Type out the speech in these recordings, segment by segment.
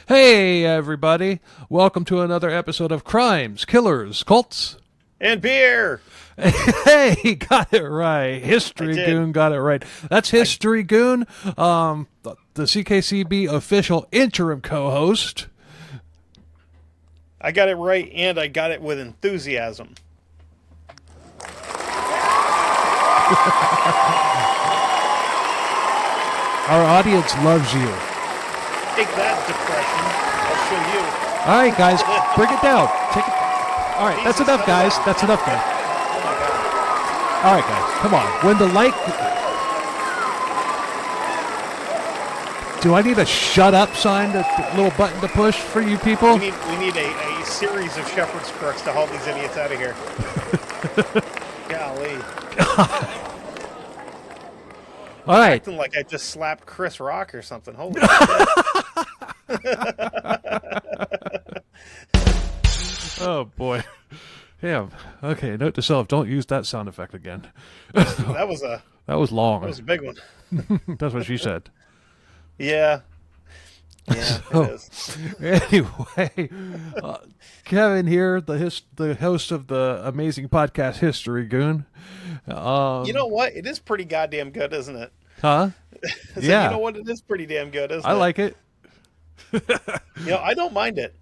Hey, everybody. Welcome to another episode of Crimes, Killers, Cults. And beer. Hey, got it right. History Goon got it right. That's History Goon, the CKCB official interim co-host. I got it right, and I got it with enthusiasm. Our audience loves you. Take that, depression. I'll show you. All right, guys, bring it down. Take it. All right, that's enough, guys. That's enough, guys. Oh my God. All right, guys, come on. When the light... Do I need a shut up sign, a little button to push for you people? We need a series of shepherd's crooks to haul these idiots out of here. Golly. All right. Acting like I just slapped Chris Rock or something. Holy shit. Oh, boy. Damn. Okay, note to self, don't use that sound effect again. That was long. That was a big one. That's what she said. Yeah. Yeah, it is. Anyway, Kevin here, the host of the amazing podcast History Goon. You know what? It is pretty goddamn good, isn't it? Huh? So Yeah. You know what? It is pretty damn good, isn't it? I like it. I don't mind it.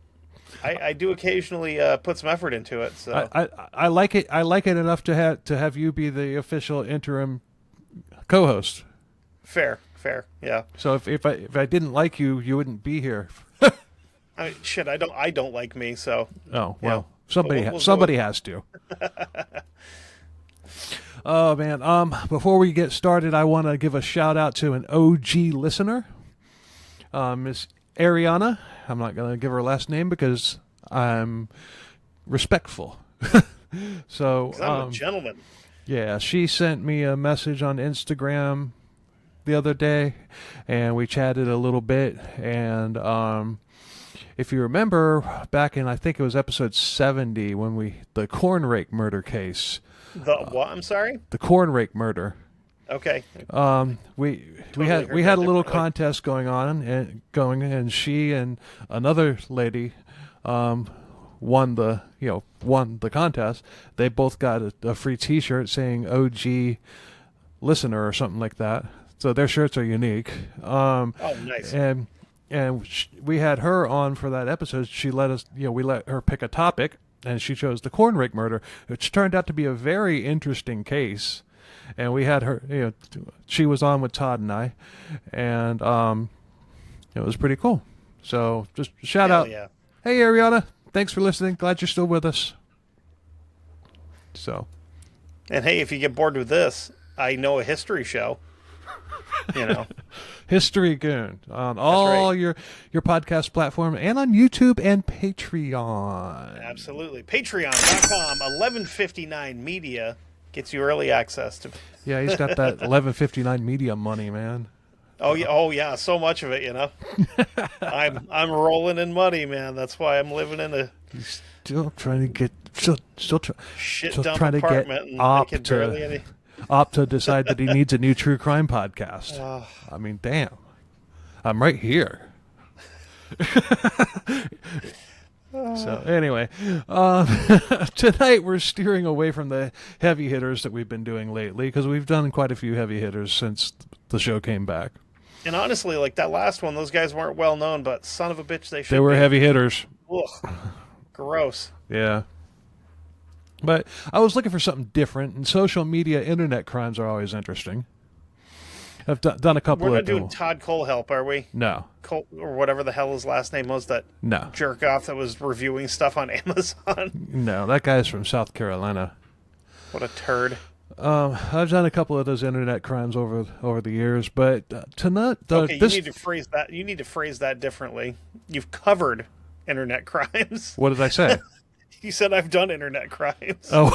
I do occasionally put some effort into it. So I like it. I like it enough to have you be the official interim co-host. Fair, yeah. So if I didn't like you, you wouldn't be here. I mean, shit, I don't like me, so. Oh well, yeah. somebody has to. Oh man, before we get started, I want to give a shout out to an OG listener, Miss Ariana. I'm not going to give her last name because I'm respectful. So I'm a gentleman. Yeah, she sent me a message on Instagram the other day, and we chatted a little bit. And if you remember, back in I think it was episode 70 when the corn rake murder case. The what? I'm sorry. The corn rake murder. Okay. We had a little contest going on and she and another lady won the contest. They both got a free T-shirt saying OG listener or something like that. So their shirts are unique. Oh, nice. And we had her on for that episode. She let us, we let her pick a topic, and she chose the corn rake murder, which turned out to be a very interesting case. And we had her, she was on with Todd and I, and it was pretty cool. So just shout out. Yeah. Hey, Ariana, thanks for listening. Glad you're still with us. So. And hey, if you get bored with this, I know a history show. History Goon on all your podcast platform and on YouTube and Patreon. Absolutely. Patreon.com, 1159 Media gets you early access to. Yeah, he's got that 1159 Media money, man. Oh yeah, so much of it, I'm rolling in money, man. That's why I'm living in a still trying to get shit still dump trying to apartment get and Op to decide that he needs a new true crime podcast. I mean, damn. I'm right here. So anyway, tonight we're steering away from the heavy hitters that we've been doing lately because we've done quite a few heavy hitters since the show came back. And honestly, like that last one, those guys weren't well known, but son of a bitch, they were heavy hitters. Ugh, gross. Yeah. But I was looking for something different, and social media internet crimes are always interesting. I've done a couple of... We're not doing Todd Colehelp, are we? No. Or whatever the hell his last name was, that jerk off that was reviewing stuff on Amazon. No, that guy's from South Carolina. What a turd. I've done a couple of those internet crimes over the years, but tonight... You need to phrase that. You need to phrase that differently. You've covered internet crimes. What did I say? You said I've done internet crimes. Oh.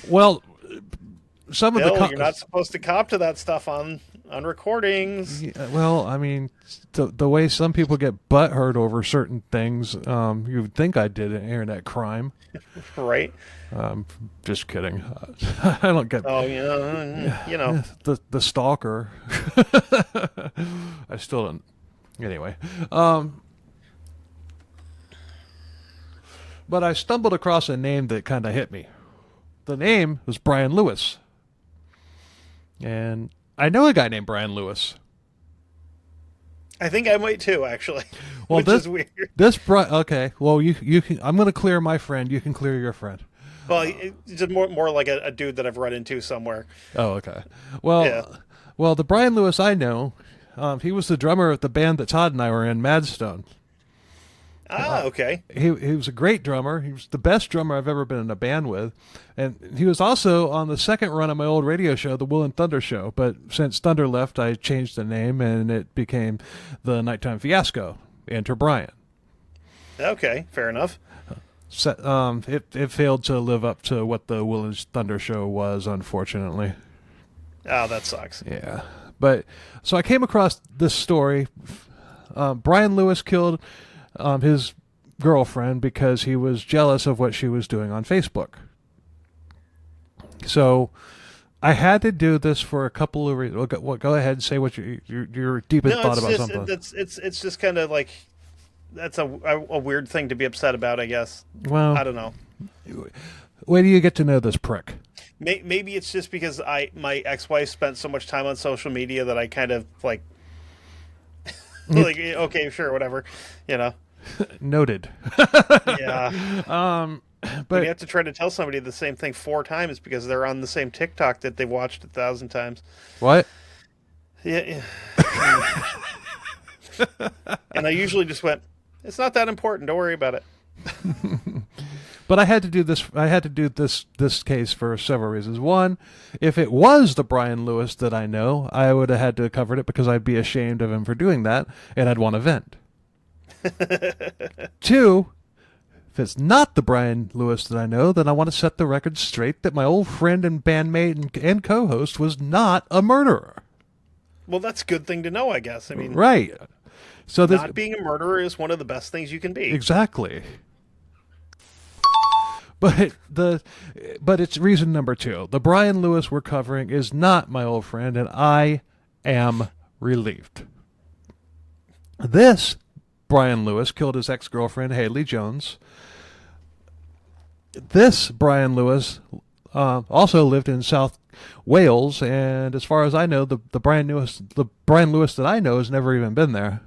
Well, some of you're not supposed to cop to that stuff on recordings. Yeah, well, I mean, the way some people get butthurt over certain things, you would think I did an internet crime. Right. Just kidding. I don't get... Oh, the stalker. I still don't... Anyway, but I stumbled across a name that kind of hit me. The name was Brian Lewis. And I know a guy named Brian Lewis. I think I might too, actually. Well, which is weird. Okay. Well, you can. I'm going to clear my friend. You can clear your friend. Well, it's just more like a dude that I've run into somewhere. Oh, okay. Well, Yeah. well, the Brian Lewis I know, he was the drummer of the band that Todd and I were in, Madstone. Okay. He was a great drummer. He was the best drummer I've ever been in a band with. And he was also on the second run of my old radio show, the Will and Thunder Show. But since Thunder left, I changed the name, and it became the Nighttime Fiasco. Enter Brian. Okay, fair enough. It failed to live up to what the Will and Thunder Show was, unfortunately. Oh, that sucks. Yeah. But so I came across this story. Brian Lewis killed his girlfriend because he was jealous of what she was doing on Facebook. So I had to do this for a couple of reasons. Go ahead and say what your deepest thought about something. It's just kind of like that's a weird thing to be upset about, I guess. Well, I don't know. Wait till you get to know this prick. Maybe it's just because my ex-wife spent so much time on social media that I kind of like like okay, sure, whatever, you know. Noted. Yeah. But you have to try to tell somebody the same thing 4 times because they're on the same TikTok that they've watched 1,000 times. What? Yeah. And I usually just went, it's not that important. Don't worry about it. But I had to do this. I had to do this case for several reasons. One, if it was the Brian Lewis that I know, I would have had to have covered it because I'd be ashamed of him for doing that, and I'd want to vent. 2, if it's not the Brian Lewis that I know, then I want to set the record straight that my old friend and bandmate and co-host was not a murderer. Well, that's a good thing to know, I guess. I mean, right. So not being a murderer is one of the best things you can be. Exactly. But it's reason number 2. The Brian Lewis we're covering is not my old friend, and I am relieved. This Brian Lewis killed his ex-girlfriend, Haley Jones. This Brian Lewis also lived in South Wales, and as far as I know, the Brian Lewis that I know has never even been there.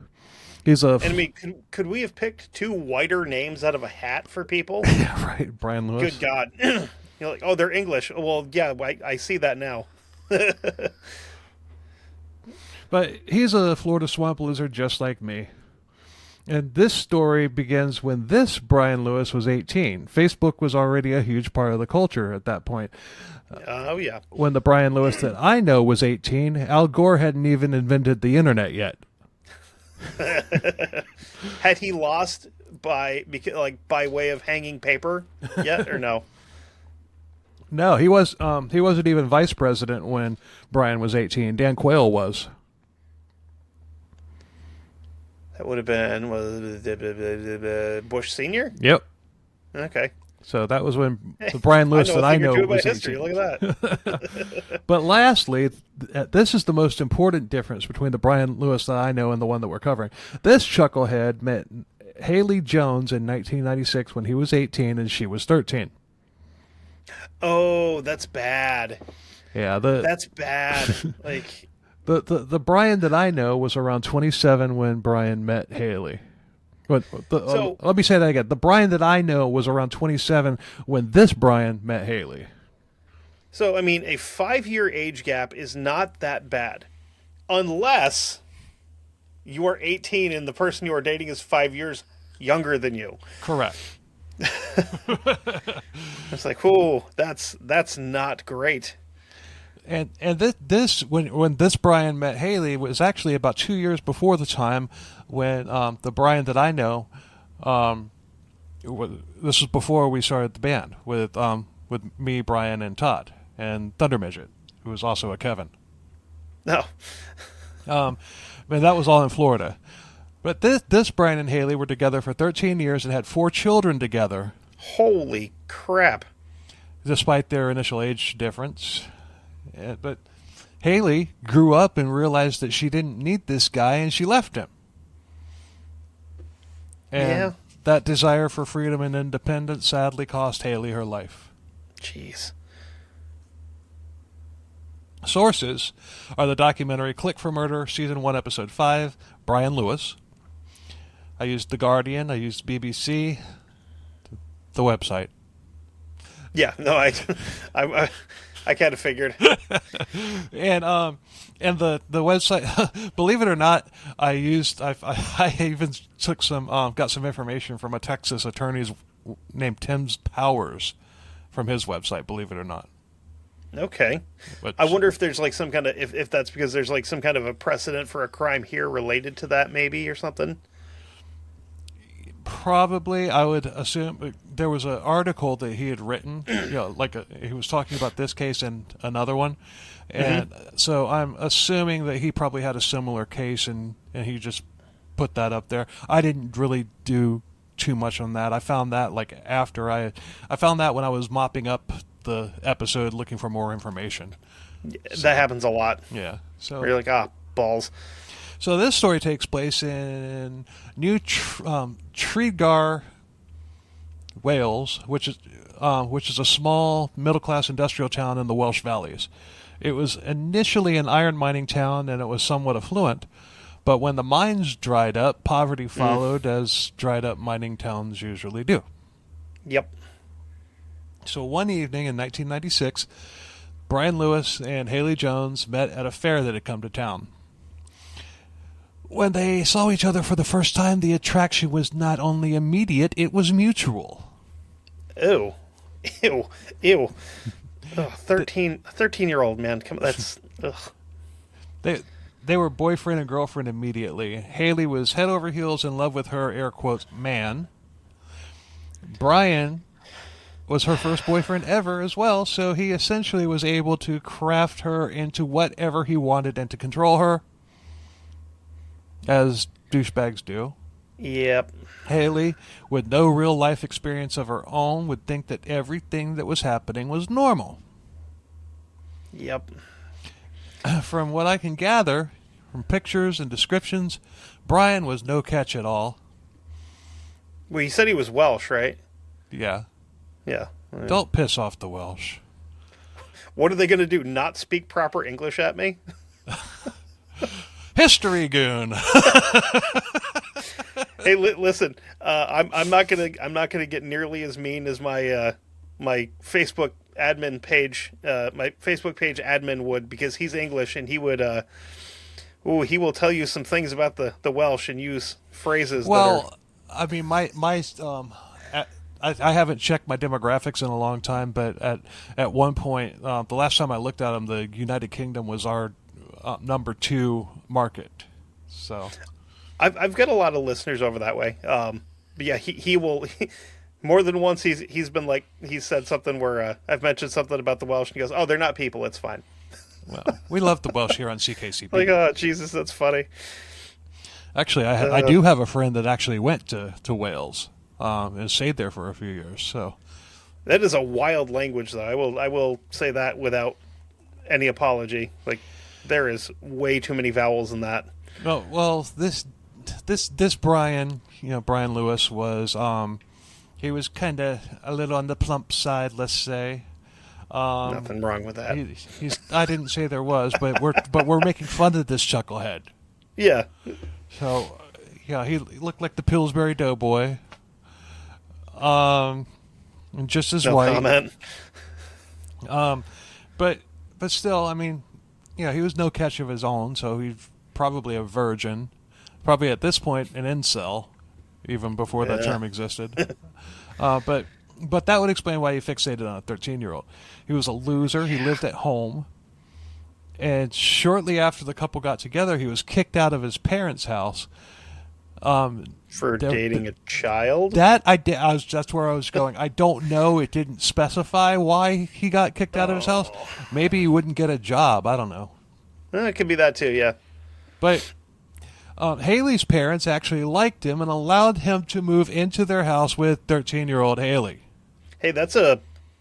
He's a. And I mean, could we have picked 2 whiter names out of a hat for people? Yeah, right, Brian Lewis. Good God. You're like, oh, they're English. Well, yeah, I see that now. But he's a Florida swamp lizard just like me. And this story begins when this Brian Lewis was 18. Facebook was already a huge part of the culture at that point. Oh, yeah. When the Brian Lewis that I know was 18, Al Gore hadn't even invented the internet yet. Had he lost by way of hanging paper yet, or no? No, he wasn't even vice president when Brian was 18. Dan Quayle was. That would have been Bush Senior? Yep. Okay. So that was when the Brian Lewis that I know was 18. History. Look at that. But lastly, this is the most important difference between the Brian Lewis that I know and the one that we're covering. This chucklehead met Haley Jones in 1996 when he was 18 and she was 13. Oh, that's bad. Yeah, that's bad. Like the Brian that I know was around 27 when Brian met Haley. But let me say that again. The Brian that I know was around 27 when this Brian met Haley. So, I mean, a 5-year age gap is not that bad. Unless you are 18 and the person you are dating is 5 years younger than you. Correct. It's like, oh, that's not great. And this when this Brian met Haley was actually about 2 years before the time when the Brian that I know, this was before we started the band with me, Brian, and Todd, and Thunder Midget, who was also a Kevin. No. And that was all in Florida. But this Brian and Haley were together for 13 years and had 4 children together. Holy crap. Despite their initial age difference. But Haley grew up and realized that she didn't need this guy, and she left him. And Yeah. that desire for freedom and independence sadly cost Haley her life. Jeez. Sources are the documentary Click for Murder, Season 1, Episode 5, Brian Lewis. I used The Guardian, I used BBC, the website. Yeah, no, I kind of figured. And the website, believe it or not, I even took got some information from a Texas attorney named Tim Powers from his website, believe it or not. Okay. But I wonder if there's like some kind of if that's because there's like some kind of a precedent for a crime here related to that maybe or something. probably, I would assume there was an article that he had written, he was talking about this case and another one, and so I'm assuming that he probably had a similar case and he just put that up there. I didn't really do too much on that. I found that after I found that when I was mopping up the episode looking for more information. That happens a lot. Yeah. So Where you're like, balls. So this story takes place in New Tredegar, Wales, which is a small middle-class industrial town in the Welsh Valleys. It was initially an iron mining town, and it was somewhat affluent. But when the mines dried up, poverty followed, as dried-up mining towns usually do. Yep. So one evening in 1996, Brian Lewis and Haley Jones met at a fair that had come to town. When they saw each other for the first time, the attraction was not only immediate, it was mutual. Ew. Ew. Ew. Ugh, 13-year-old, man. Come on, that's... Ugh. They were boyfriend and girlfriend immediately. Haley was head over heels in love with her, air quotes, man. Brian was her first boyfriend ever as well, so he essentially was able to craft her into whatever he wanted and to control her, as douchebags do. Yep. Haley, with no real life experience of her own, would think that everything that was happening was normal. Yep. From what I can gather, from pictures and descriptions, Brian was no catch at all. Well, you said he was Welsh, right? Yeah. Yeah. Don't piss off the Welsh. What are they going to do? Not speak proper English at me? History goon. Hey, listen. I'm not gonna get nearly as mean as my my Facebook admin page, my Facebook page admin would, because he's English and he would. He will tell you some things about the Welsh and use phrases. Well, I mean, I haven't checked my demographics in a long time, but at one point, the last time I looked at them, the United Kingdom was our number 2 market. So I've got a lot of listeners over that way. But yeah, he will. More than once, he's been like, he said something where I've mentioned something about the Welsh, and he goes, "Oh, they're not people. It's fine." Well, we love the Welsh here on CKCB. Like, oh Jesus, that's funny. Actually, I do have a friend that actually went to Wales and stayed there for a few years. So that is a wild language, though. I will say that without any apology. Like, there is way too many vowels in that. No, well, this Brian, Brian Lewis was he was kind of a little on the plump side, let's say. Nothing wrong with that. I didn't say there was, but we're making fun of this chucklehead. Yeah. So, yeah, he looked like the Pillsbury Doughboy. And just as white. Comment. But still, I mean, he was no catch of his own, so he's probably a virgin. Probably at this point an incel, even before that term existed. But that would explain why he fixated on a 13-year-old. He was a loser. He lived at home. And shortly after the couple got together, he was kicked out of his parents' house. For dating a child? That's where I was going. I don't know. It didn't specify why he got kicked out of his house. Maybe he wouldn't get a job. I don't know. It could be that too, yeah. But Haley's parents actually liked him and allowed him to move into their house with 13-year-old Haley. Hey,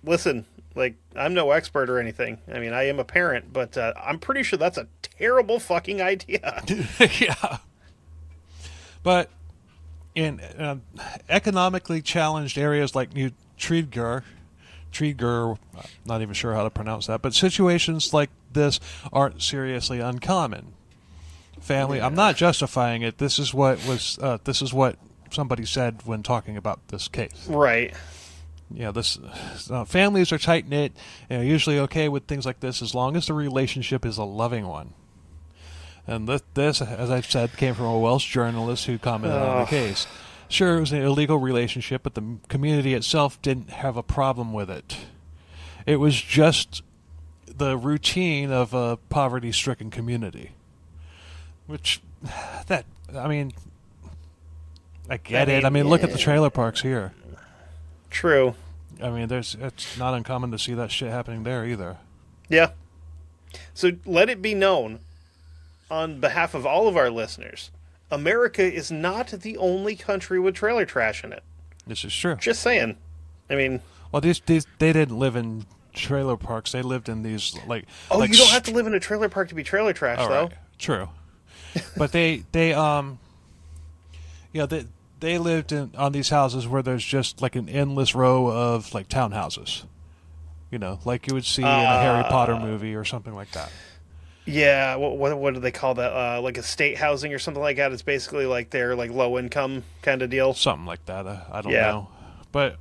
listen, like, I'm no expert or anything. I mean, I am a parent, but I'm pretty sure that's a terrible fucking idea. Yeah. But in economically challenged areas like New Tredegar, not even sure how to pronounce that, but situations like this aren't seriously uncommon. Family, I'm not justifying it. This is what somebody said when talking about this case. Right. Yeah, families are tight knit and are usually okay with things like this as long as the relationship is a loving one. And this, as I've said, came from a Welsh journalist who commented on the case. Sure, it was an illegal relationship, but the community itself didn't have a problem with it. It was just the routine of a poverty-stricken community. Which, I get it. I mean, look at the trailer parks here. True. I mean, it's not uncommon to see that shit happening there either. Yeah. So let it be known, on behalf of all of our listeners, America is not the only country with trailer trash in it. This is true. Just saying. I mean... Well, they didn't live in trailer parks. They lived in these, like... Oh, like you don't have to live in a trailer park to be trailer trash, though. Right. True. But they lived on these houses where there's just like an endless row of like townhouses, like you would see in a Harry Potter movie or something like that. Yeah, what do they call that? Like estate housing or something like that. It's basically like their like low income kind of deal. Something like that. I don't know. But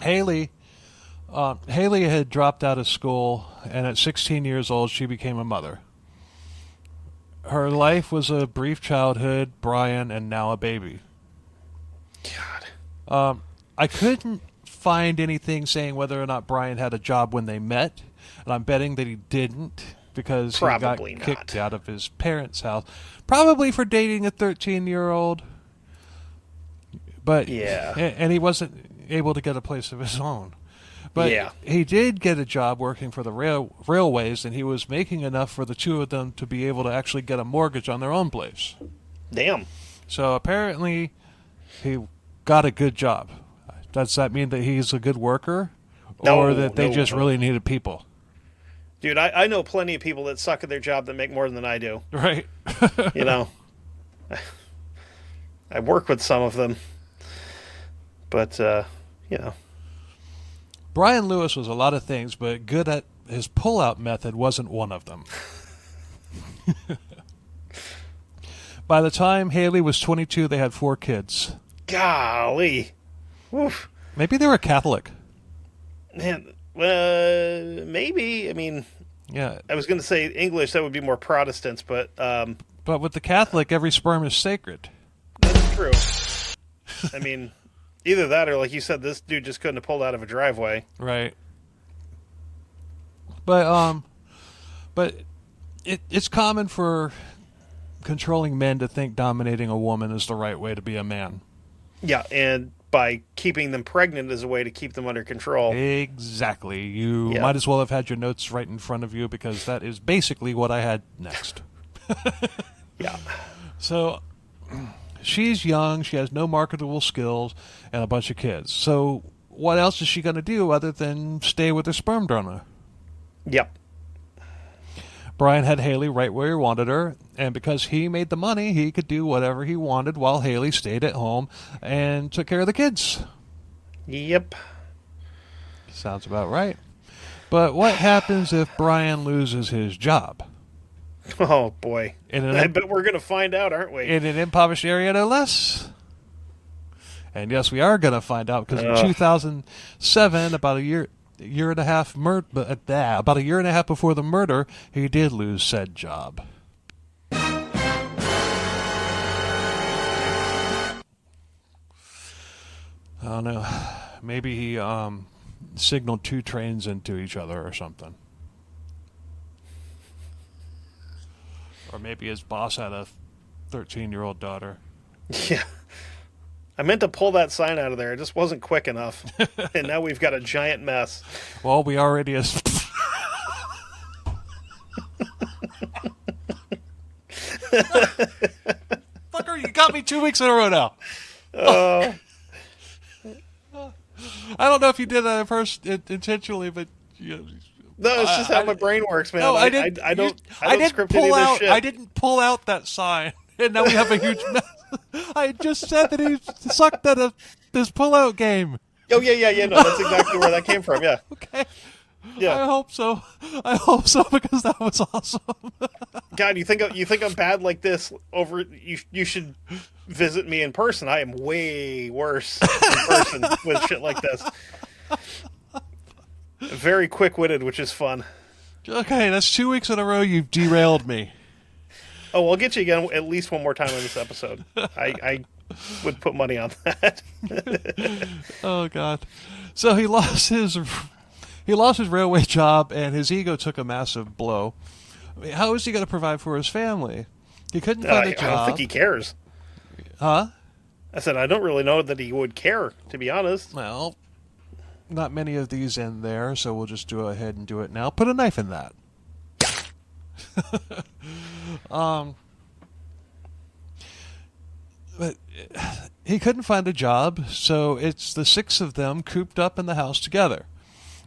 Haley had dropped out of school, and at 16 years old, she became a mother. Her life was a brief childhood, Brian, and now a baby. God. I couldn't find anything saying whether or not Brian had a job when they met, and I'm betting that he didn't because he got kicked out of his parents' house. Probably for dating a 13-year-old. But yeah. And he wasn't able to get a place of his own. But he did get a job working for the railways, and he was making enough for the two of them to be able to actually get a mortgage on their own place. Damn. So apparently he got a good job. Does that mean that he's a good worker? Or that they just really needed people? Dude, I know plenty of people that suck at their job that make more than I do. Right. I work with some of them. But, Brian Lewis was a lot of things, but good at his pull-out method wasn't one of them. By the time Haley was 22, they had 4 kids. Golly. Oof. Maybe they were Catholic. Man, maybe. I mean, yeah. I was going to say English, that would be more Protestants, but... But with the Catholic, every sperm is sacred. That's true. I mean... Either that or, like you said, this dude just couldn't have pulled out of a driveway. Right. But it's common for controlling men to think dominating a woman is the right way to be a man. Yeah, and by keeping them pregnant is a way to keep them under control. Exactly. You might as well have had your notes right in front of you because that is basically what I had next. Yeah. So... She's young, she has no marketable skills, and a bunch of kids. So what else is she going to do other than stay with her sperm donor? Yep. Brian had Haley right where he wanted her, and because he made the money, he could do whatever he wanted while Haley stayed at home and took care of the kids. Yep. Sounds about right. But what happens if Brian loses his job? Oh, boy. I bet we're going to find out, aren't we? In an impoverished area, no less. And yes, we are going to find out, because in 2007, about a year and a half before the murder, he did lose said job. I don't know. Maybe he signaled 2 trains into each other or something. Or maybe his boss had a 13-year-old daughter. Yeah. I meant to pull that sign out of there. It just wasn't quick enough. And now we've got a giant mess. Well, we already... Fucker, you got me 2 weeks in a row now. I don't know if you did that at first intentionally, but... No, it's just how my brain works, man. No, I don't script any of this shit. I didn't pull out that sign. And now we have a huge mess. I just said that he sucked at this pullout game. Oh yeah. No, that's exactly where that came from. Yeah. Okay. Yeah. I hope so because that was awesome. God, you think I'm bad like this? You should visit me in person. I am way worse in person with shit like this. Very quick-witted, which is fun. Okay, that's 2 weeks in a row you've derailed me. Oh, I'll get you again at least one more time on this episode. I would put money on that. Oh God! So he lost his railway job, and his ego took a massive blow. I mean, how is he going to provide for his family? He couldn't find a job. I don't think he cares. Huh? I said I don't really know that he would care, to be honest. Well, not many of these in there, so we'll just go ahead and do it now. Put a knife in that. But he couldn't find a job, so it's the 6 of them cooped up in the house together.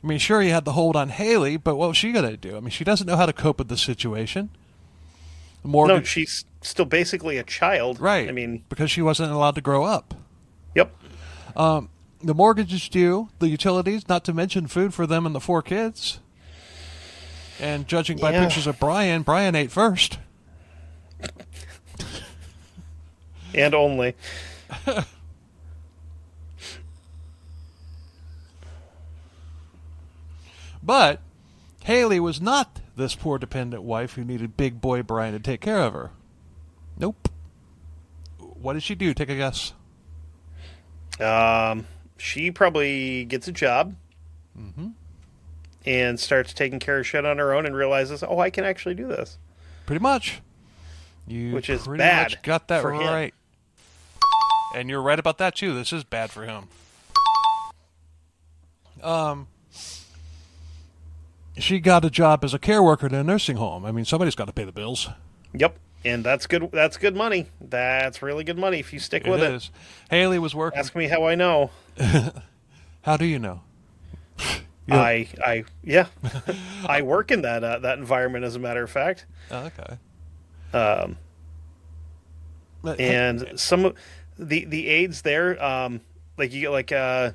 I mean, sure, he had the hold on Haley, but what was she going to do? I mean, she doesn't know how to cope with the situation. No, she's still basically a child. Right. I mean, because she wasn't allowed to grow up. Yep. The mortgage is due, the utilities, not to mention food for them and the 4 kids. And judging by pictures of Brian ate first. And only. But Haley was not this poor dependent wife who needed big boy Brian to take care of her. Nope. What did she do? Take a guess. She probably gets a job. Mm-hmm. And starts taking care of shit on her own and realizes, oh, I can actually do this. Pretty much. You Which is pretty bad much got that for him. right. And you're right about that, too. This is bad for him. She got a job as a care worker in a nursing home. I mean, somebody's got to pay the bills. Yep. And that's good. That's good money. That's really good money if you stick with it. It is. Haley was working. Ask me how I know. How do you know? I work in that environment, as a matter of fact. Oh, okay. And some of the aides there, like you get like a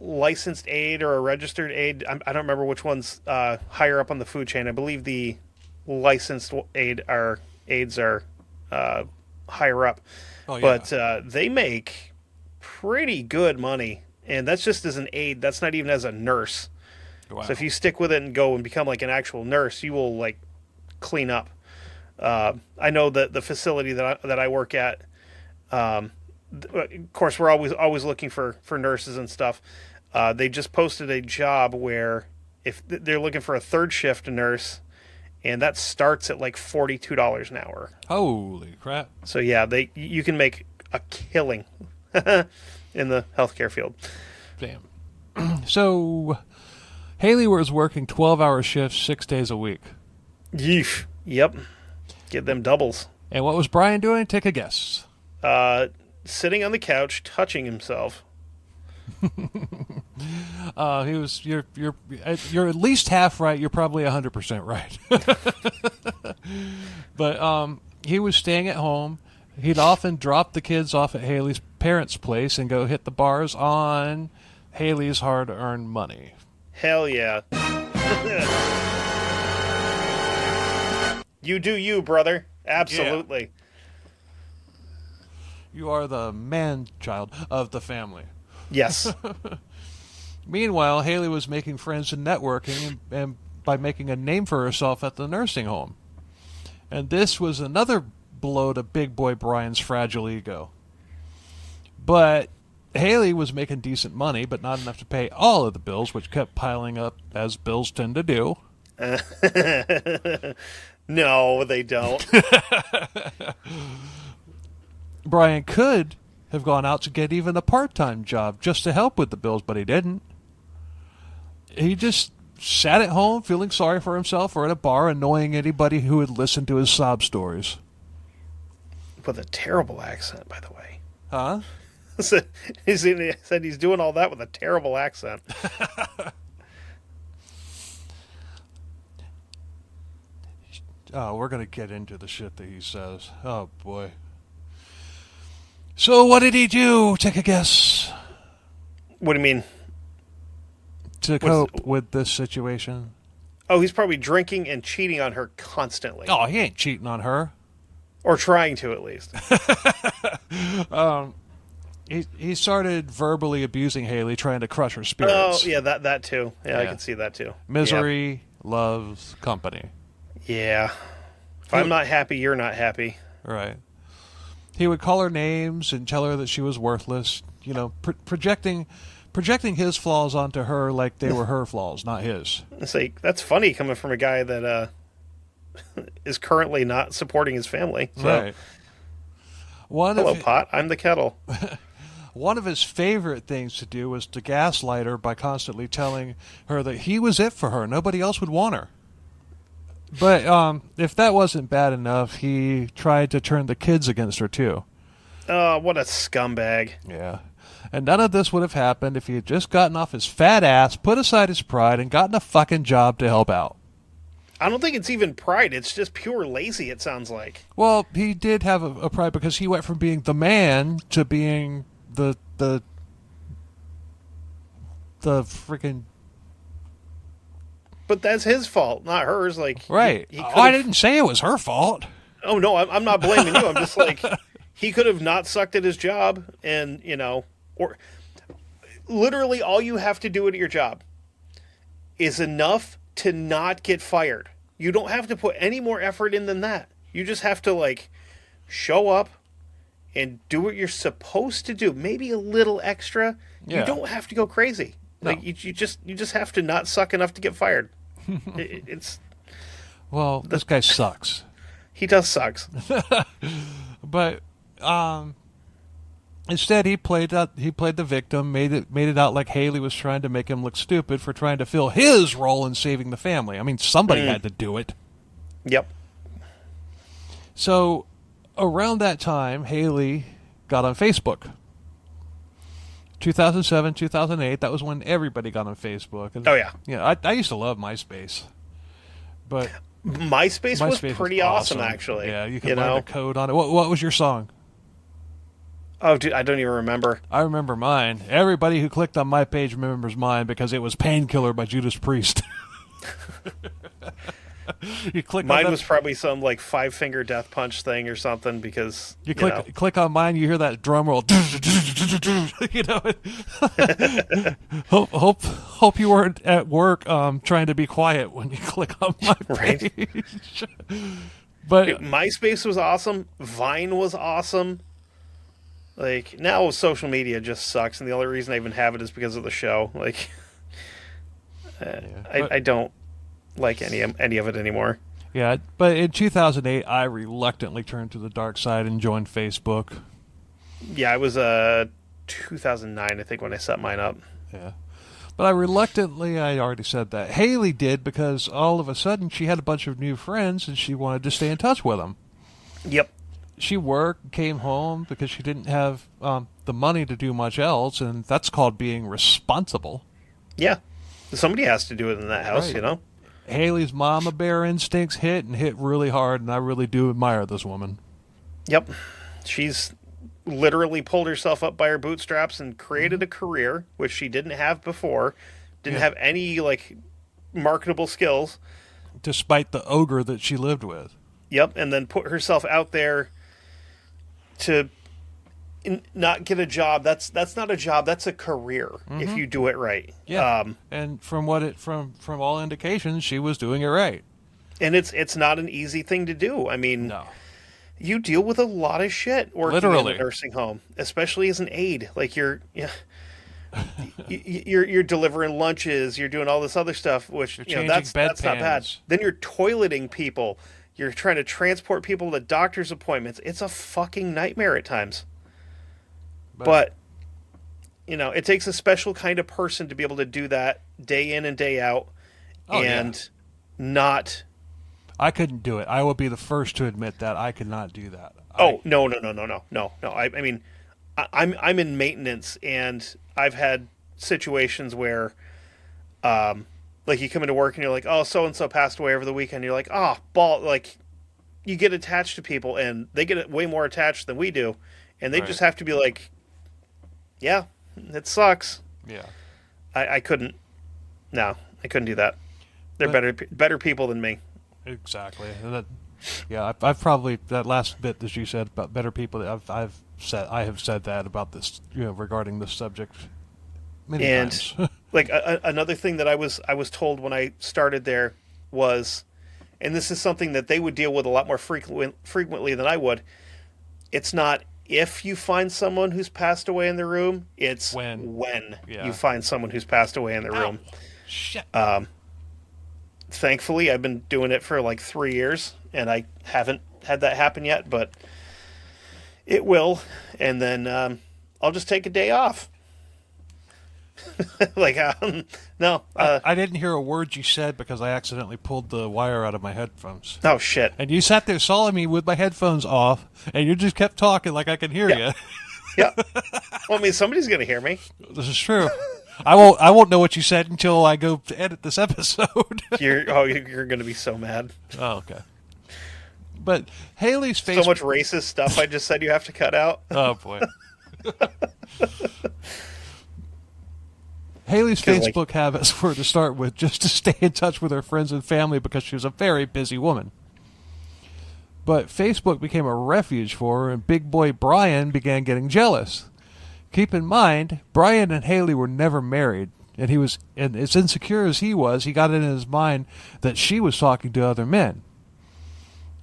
licensed aide or a registered aide. I don't remember which one's higher up on the food chain. I believe the licensed aides are higher up. Oh, yeah. But they make pretty good money. And that's just as an aide. That's not even as a nurse. Wow. So if you stick with it and go and become like an actual nurse, you will like clean up. I know that the facility that I work at, of course, we're always looking for nurses and stuff. They just posted a job where if they're looking for a third shift nurse, and that starts at like $42 an hour. Holy crap! So yeah, you can make a killing in the healthcare field. Damn. So Haley was working 12-hour shifts 6 days a week. Yeesh. Yep. Get them doubles. And what was Brian doing? Take a guess. Sitting on the couch, touching himself. He was. You're at least half right. You're probably 100% right. But he was staying at home. He'd often drop the kids off at Haley's parents' place and go hit the bars on Haley's hard-earned money. Hell yeah. You do you, brother. Absolutely. Yeah. You are the man-child of the family. Yes. Meanwhile, Haley was making friends and networking and by making a name for herself at the nursing home. And this was another blow to big boy Brian's fragile ego. But Haley was making decent money, but not enough to pay all of the bills, which kept piling up, as bills tend to do. No, they don't. Brian could have gone out to get even a part-time job just to help with the bills, but he didn't. He just sat at home feeling sorry for himself or at a bar annoying anybody who would listen to his sob stories. With a terrible accent, by the way. Huh? He said he's doing all that with a terrible accent. Oh, we're going to get into the shit that he says. Oh, boy. So what did he do? Take a guess. What do you mean? To cope with this situation? Oh, he's probably drinking and cheating on her constantly. Oh, he ain't cheating on her. Or trying to, at least. He started verbally abusing Haley, trying to crush her spirits. Oh, yeah, that too. Yeah, I can see that too. Misery loves company. Yeah. If I'm not happy, you're not happy. Right. He would call her names and tell her that she was worthless, you know, projecting his flaws onto her like they were her flaws, not his. It's like, that's funny coming from a guy that is currently not supporting his family. So. Right. Hello, pot. I'm the kettle. One of his favorite things to do was to gaslight her by constantly telling her that he was it for her. Nobody else would want her. But if that wasn't bad enough, he tried to turn the kids against her, too. Oh, what a scumbag. Yeah. And none of this would have happened if he had just gotten off his fat ass, put aside his pride, and gotten a fucking job to help out. I don't think it's even pride. It's just pure lazy, it sounds like. Well, he did have a pride because he went from being the man to being the freaking... But that's his fault, not hers. Like, right. I didn't say it was her fault. Oh, no, I'm not blaming you. I'm just like, he could have not sucked at his job and, you know, or literally all you have to do at your job is enough to not get fired. You don't have to put any more effort in than that. You just have to, like, show up and do what you're supposed to do. Maybe a little extra. Yeah. You don't have to go crazy. No. Like you just have to not suck enough to get fired. It's this guy sucks. He does sucks. But instead he played the victim, made it out like Haley was trying to make him look stupid for trying to fill his role in saving the family. I mean, somebody had to do it. Yep. So around that time, Haley got on Facebook. 2007, 2008, that was when everybody got on Facebook. And, oh, yeah. Yeah, I used to love MySpace. But MySpace was pretty awesome, actually. Yeah, you could learn the code on it. What was your song? Oh, dude, I don't even remember. I remember mine. Everybody who clicked on my page remembers mine because it was Painkiller by Judas Priest. Mine was probably some like 5-finger death punch thing or something because you click on mine, you hear that drum roll. You know, hope you weren't at work trying to be quiet when you click on my page. But dude, MySpace was awesome. Vine was awesome. Like now, social media just sucks, and the only reason I even have it is because of the show. Like, I don't like any of it anymore. Yeah, but in 2008, I reluctantly turned to the dark side and joined Facebook. Yeah, it was 2009, I think, when I set mine up. Yeah. But I already said that. Haley did because all of a sudden she had a bunch of new friends and she wanted to stay in touch with them. Yep. She worked, came home because she didn't have the money to do much else, and that's called being responsible. Yeah. Somebody has to do it in that house, right. You know? Haley's mama bear instincts hit really hard, and I really do admire this woman. Yep. She's literally pulled herself up by her bootstraps and created a career, which she didn't have before, didn't have any, like, marketable skills. Despite the ogre that she lived with. Yep, and then put herself out there to not get a job. That's not a job. That's a career if you do it right. Yeah. And from all indications, she was doing it right. And it's not an easy thing to do. I mean, no. You deal with a lot of shit working literally in a nursing home, especially as an aide. Like you're delivering lunches, you're doing all this other stuff, which that's not bad. Then you're toileting people. You're trying to transport people to doctor's appointments. It's a fucking nightmare at times. But it takes a special kind of person to be able to do that day in and day out not... I couldn't do it. I will be the first to admit that. I could not do that. No. I mean, I'm in maintenance, and I've had situations where, like, you come into work and you're like, oh, so-and-so passed away over the weekend. You're like, oh, ball, like, you get attached to people, and they get way more attached than we do, and they Right. just have to be like, yeah, it sucks. Yeah. I couldn't. No, I couldn't do that. They're But- better people than me. Exactly. And I've probably that last bit that you said about better people. I have said that about this, regarding this subject many And times. like another thing that I was told when I started there was, and this is something that they would deal with a lot more frequently than I would. It's not if you find someone who's passed away in the room, it's when Yeah. you find someone who's passed away in the room. Shit. Thankfully, I've been doing it for like 3 years, and I haven't had that happen yet, but it will. And then I'll just take a day off. Like, no. I didn't hear a word you said because I accidentally pulled the wire out of my headphones. Oh, shit. And you sat there sawing me with my headphones off, and you just kept talking like I could hear you. Yeah. Well, I mean, somebody's going to hear me. This is true. I won't know what you said until I go to edit this episode. You're going to be so mad. Oh, okay. But Haley's Facebook... So much racist stuff I just said you have to cut out. Oh, boy. Haley's 'Cause, Facebook habits were, to start with, just to stay in touch with her friends and family because she was a very busy woman. But Facebook became a refuge for her, and big boy Brian began getting jealous. Keep in mind, Brian and Haley were never married, and as insecure as he was, he got it in his mind that she was talking to other men.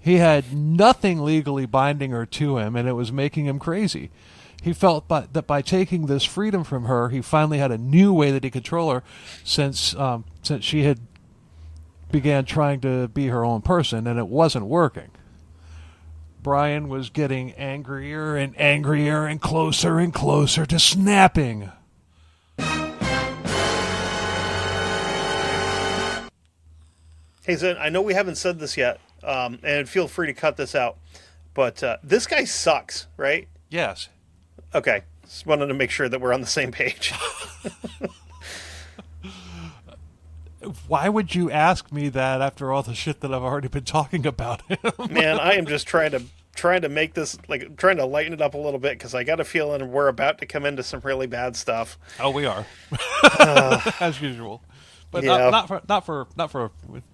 He had nothing legally binding her to him, and it was making him crazy. He felt that by taking this freedom from her, he finally had a new way that he could control her, since she had began trying to be her own person, and it wasn't working. Brian was getting angrier and angrier and closer to snapping. Hey, Zen, I know we haven't said this yet, and feel free to cut this out, but this guy sucks, right? Yes. Okay. Just wanted to make sure that we're on the same page. Why would you ask me that after all the shit that I've already been talking about him? Man, I am just trying to make this, like, trying to lighten it up a little bit, because I got a feeling we're about to come into some really bad stuff. Oh, we are. As usual. But Yeah. not for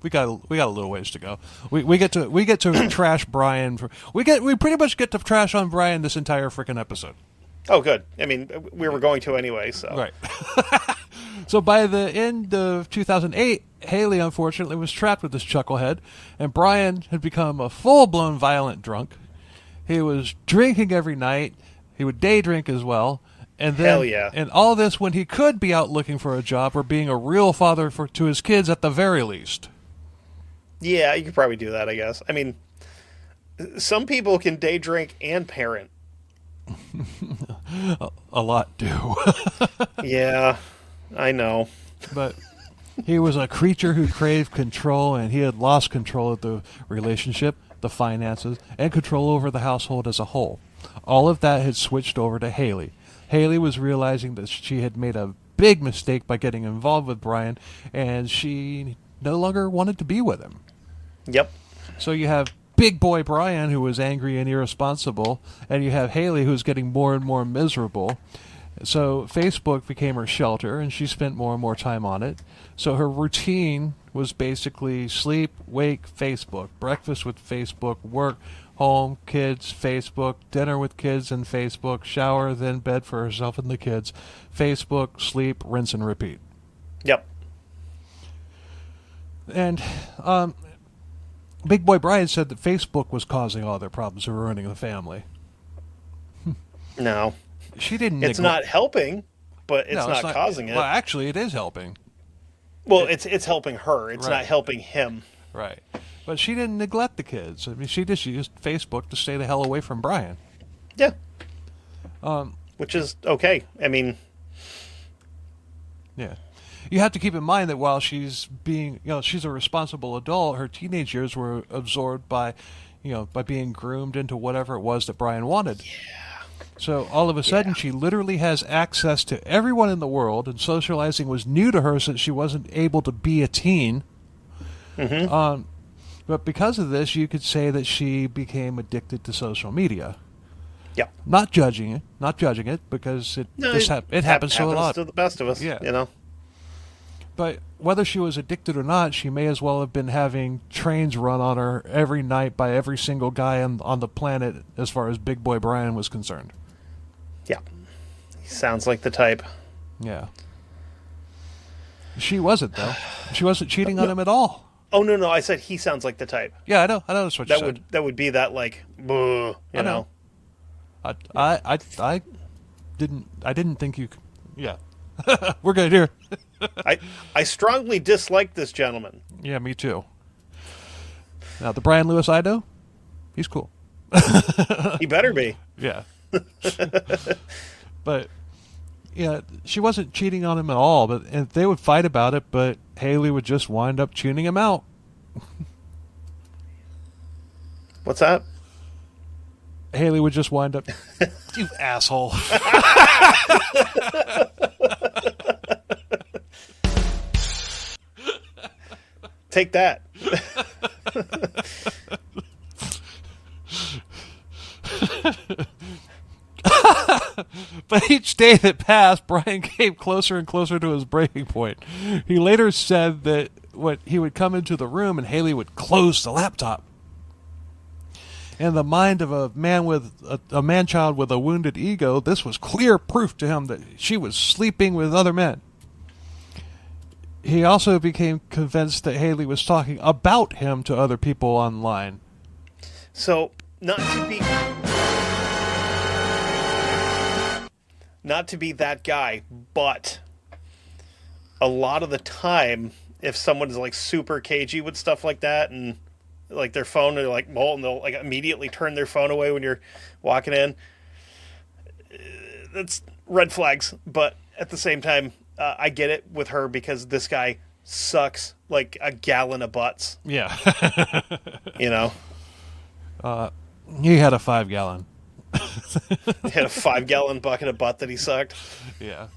we got a little ways to go. We get to trash Brian we pretty much get to trash on Brian this entire freaking episode. Oh, good. I mean, we were going to anyway, so. Right. So by the end of 2008, Haley unfortunately was trapped with this chucklehead, and Brian had become a full-blown violent drunk. He was drinking every night. He would day drink as well. And then, Hell yeah. And all this when he could be out looking for a job or being a real father to his kids at the very least. Yeah, you could probably do that, I guess. I mean, some people can day drink and parent. A lot do. Yeah, I know. But he was a creature who craved control, and he had lost control of the relationship, the finances, and control over the household as a whole. All of that had switched over to Haley. Haley was realizing that she had made a big mistake by getting involved with Brian, and she no longer wanted to be with him. Yep. So you have big boy Brian, who was angry and irresponsible, and you have Haley, who's getting more and more miserable. So Facebook became her shelter, and she spent more and more time on it. So her routine was basically sleep, wake, Facebook, breakfast with Facebook, work, home, kids, Facebook, dinner with kids and Facebook, shower, then bed for herself and the kids, Facebook, sleep, rinse and repeat. Yep. And Big Boy Brian said that Facebook was causing all their problems and ruining the family. No. She didn't. It's not helping, but it's No, not causing it. Well, actually, it is helping. Well, it's helping her. It's Right. not helping him. Right. But she didn't neglect the kids. I mean, she just used Facebook to stay the hell away from Brian. Yeah. Which is okay. I mean, Yeah. You have to keep in mind that while she's being, she's a responsible adult, her teenage years were absorbed by being groomed into whatever it was that Brian wanted. Yeah. So all of a sudden, she literally has access to everyone in the world, and socializing was new to her since she wasn't able to be a teen. Mm-hmm. But because of this, you could say that she became addicted to social media. Yeah. Not judging it, because it happens to a lot. To the best of us. Yeah. You know. But whether she was addicted or not, she may as well have been having trains run on her every night by every single guy on the planet, as far as Big Boy Brian was concerned. Yeah. He sounds like the type. Yeah. She wasn't, though. She wasn't cheating on him at all. Oh, no, I said he sounds like the type. Yeah, I know that's what you said. That would be that, like, you know. I didn't think you could. Yeah. We're good here. I strongly dislike this gentleman. Yeah, me too. Now, the Brian Lewis I know, he's cool. He better be. Yeah. But, yeah, she wasn't cheating on him at all, and they would fight about it, but Haley would just wind up tuning him out. What's that? Haley would just wind up... You asshole. Take that. But each day that passed, Brian came closer and closer to his breaking point. He later said that he would come into the room and Haley would close the laptop. In the mind of a man-child with a wounded ego, this was clear proof to him that she was sleeping with other men. He also became convinced that Haley was talking about him to other people online. So, not to be that guy, but a lot of the time, if someone's like super cagey with stuff like that, and like their phone are like molten, they'll like immediately turn their phone away when you're walking in. That's red flags, but at the same time, I get it with her because this guy sucks like a gallon of butts. Yeah. You know? He had a 5-gallon. He had a 5-gallon bucket of butt that he sucked. Yeah.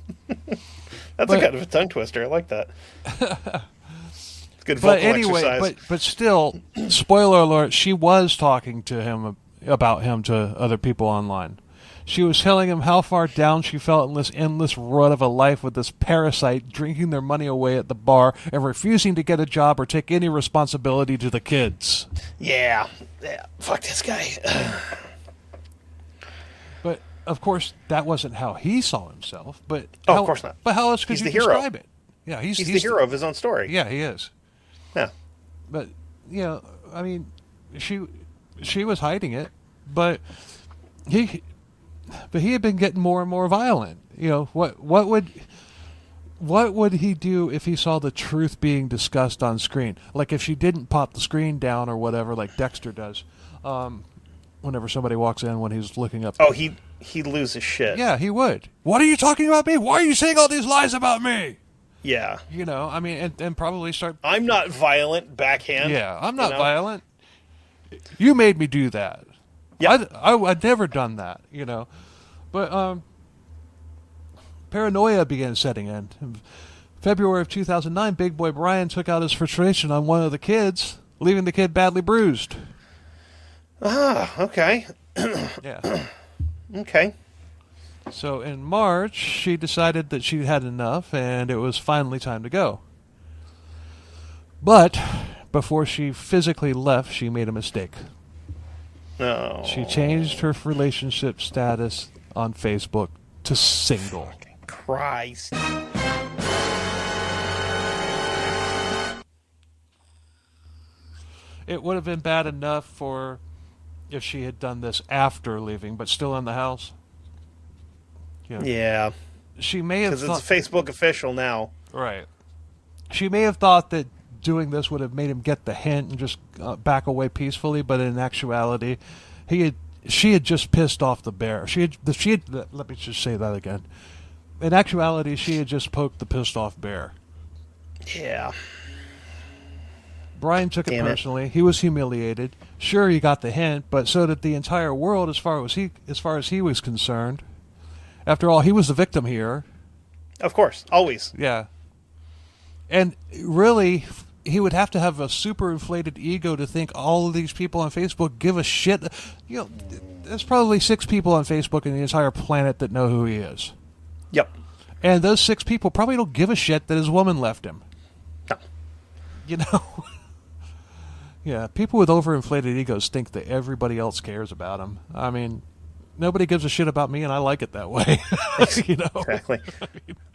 That's a kind of a tongue twister. I like that. It's good vocal exercise. But still, spoiler alert, she was talking to him about him to other people online. She was telling him how far down she felt in this endless rut of a life with this parasite, drinking their money away at the bar and refusing to get a job or take any responsibility to the kids. Yeah. Fuck this guy. But, of course, that wasn't how he saw himself. But of course not. But how else could you describe it? Yeah, he's the hero of his own story. Yeah, he is. Yeah. But, you know, I mean, she was hiding it, but he had been getting more and more violent. You know, what would he do if he saw the truth being discussed on screen? Like if she didn't pop the screen down or whatever, like Dexter does, whenever somebody walks in when he's looking up. Oh, he'd lose his shit. Yeah, he would. What are you talking about me? Why are you saying all these lies about me? Yeah. You know, I mean, and probably start... I'm not violent, backhand. Yeah, I'm not violent. You made me do that. Yeah. I'd never done that, you know. But paranoia began setting in. In February of 2009, Big Boy Brian took out his frustration on one of the kids, leaving the kid badly bruised. Ah, okay. Yeah. Okay. So in March, she decided that she'd had enough and it was finally time to go. But before she physically left, she made a mistake. No. She changed her relationship status on Facebook to single. Fucking Christ. It would have been bad enough for if she had done this after leaving, but still in the house. You know, Yeah. she may have Because it's Facebook official now. Right. She may have thought that doing this would have made him get the hint and just back away peacefully, but in actuality, she had just pissed off the bear. Let me just say that again. In actuality, she had just poked the pissed off bear. Yeah. Brian took it Damn it. personally. He was humiliated. Sure, he got the hint, but so did the entire world as far as he was concerned. After all, he was the victim here. Of course. Always. Yeah. And really, he would have to have a super inflated ego to think all of these people on Facebook give a shit. There's probably 6 people on Facebook in the entire planet that know who he is. Yep. And those 6 people probably don't give a shit that his woman left him. No. Yeah, people with overinflated egos think that everybody else cares about them. I mean, nobody gives a shit about me, and I like it that way. Exactly.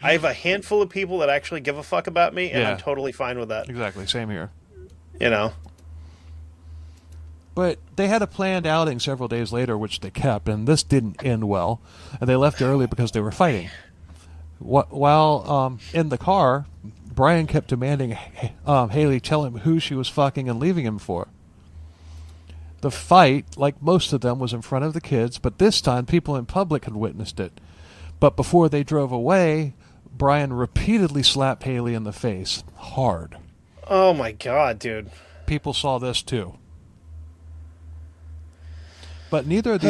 I have a handful of people that actually give a fuck about me, and I'm totally fine with that. Exactly, same here. But they had a planned outing several days later, which they kept, and this didn't end well. And they left early because they were fighting. While in the car, Brian kept demanding Haley tell him who she was fucking and leaving him for. The fight, like most of them, was in front of the kids, but this time people in public had witnessed it. But before they drove away, Brian repeatedly slapped Haley in the face, hard. Oh my God, dude. People saw this too. But neither of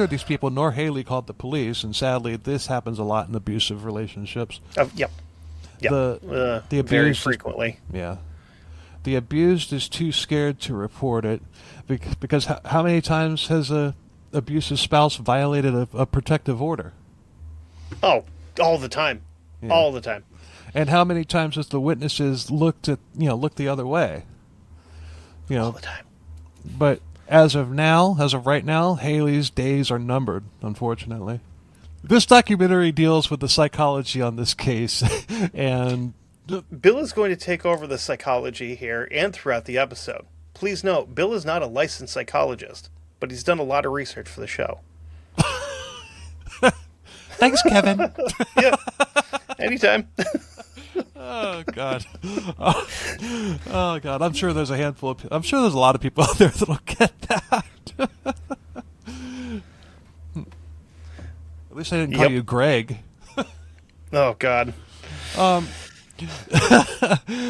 these people nor Haley called the police, and sadly this happens a lot in abusive relationships. Yep. The abused very frequently. The abused is too scared to report it because how many times has a abusive spouse violated a protective order? Oh, all the time. Yeah. All the time. And how many times has the witnesses looked the other way? All the time. But as of right now, Haley's days are numbered, unfortunately. This documentary deals with the psychology on this case, and Bill is going to take over the psychology here and throughout the episode. Please note, Bill is not a licensed psychologist, but he's done a lot of research for the show. Thanks, Kevin. Yeah, anytime. Oh God. Oh God. I'm sure there's a lot of people out there that'll get that. At least I didn't call you Greg. Oh God.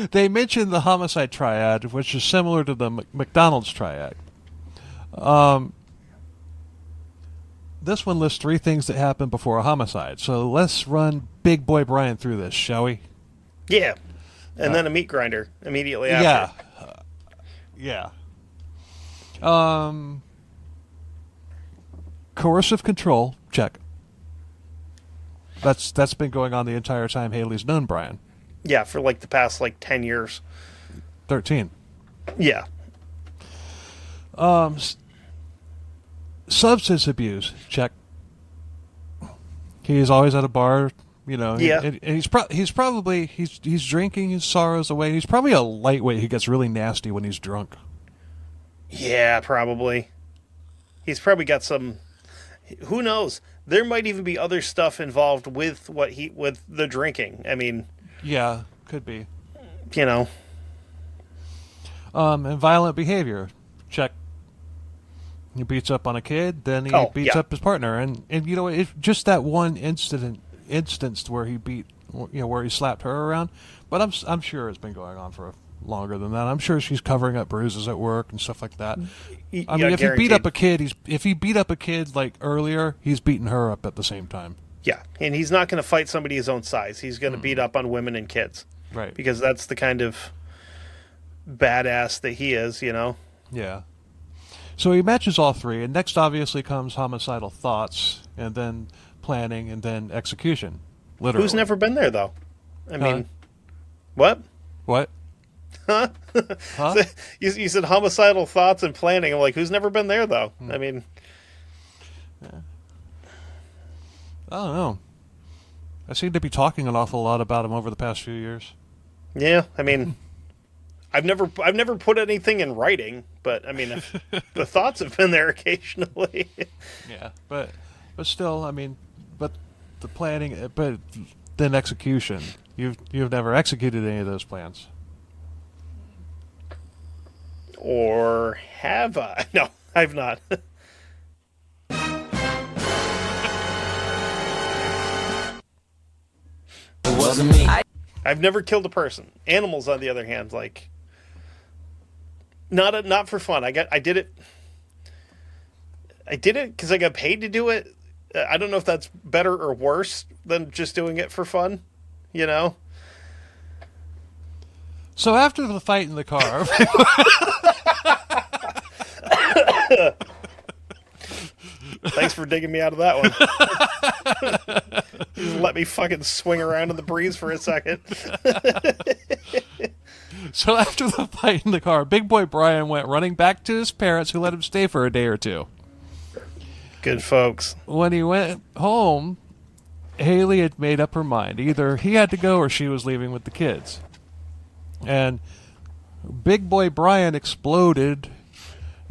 They mentioned the homicide triad, which is similar to the McDonald's triad. This one lists 3 things that happen before a homicide. So let's run Big Boy Brian through this, shall we? Yeah. And then a meat grinder immediately after. Yeah. Coercive control, check. That's been going on the entire time Haley's known Brian. Yeah, for like the past 10 years. 13. Yeah. Substance abuse, check. He's always at a bar, Yeah. And he's probably drinking his sorrows away. He's probably a lightweight who gets really nasty when he's drunk. Yeah, probably. He's probably got some. Who knows? There might even be other stuff involved with with the drinking. I mean. Yeah, could be. And violent behavior, check. He beats up on a kid, then he beats up his partner, and it's just that one instance where he where he slapped her around. But I'm sure it's been going on for longer than that. I'm sure she's covering up bruises at work and stuff like that. I mean, if he beat up a kid earlier, he's beating her up at the same time. Yeah, and he's not going to fight somebody his own size. He's going to beat up on women and kids, right? Because that's the kind of badass that he is, Yeah. So he matches all 3, and next obviously comes homicidal thoughts, and then planning, and then execution. Literally. Who's never been there, though? I mean, what? What? Huh? Huh? You said homicidal thoughts and planning. I'm like, who's never been there, though? I mean... Yeah. I don't know. I seem to be talking an awful lot about him over the past few years. Yeah, I mean... I've never put anything in writing, but I mean, the thoughts have been there occasionally. Yeah, but still, I mean, but the planning, but then execution. You've never executed any of those plans, or have I? No, I've not. It wasn't me. I've never killed a person. Animals, on the other hand, not for fun. I did it because I got paid to do it. I don't know if that's better or worse than just doing it for fun, So after the fight in the car, Thanks for digging me out of that one. Just let me fucking swing around in the breeze for a second. so after the fight in the car, Big Boy Brian went running back to his parents, who let him stay for a day or two. Good folks. When he went home, Haley had made up her mind. Either he had to go or she was leaving with the kids. And Big Boy Brian exploded.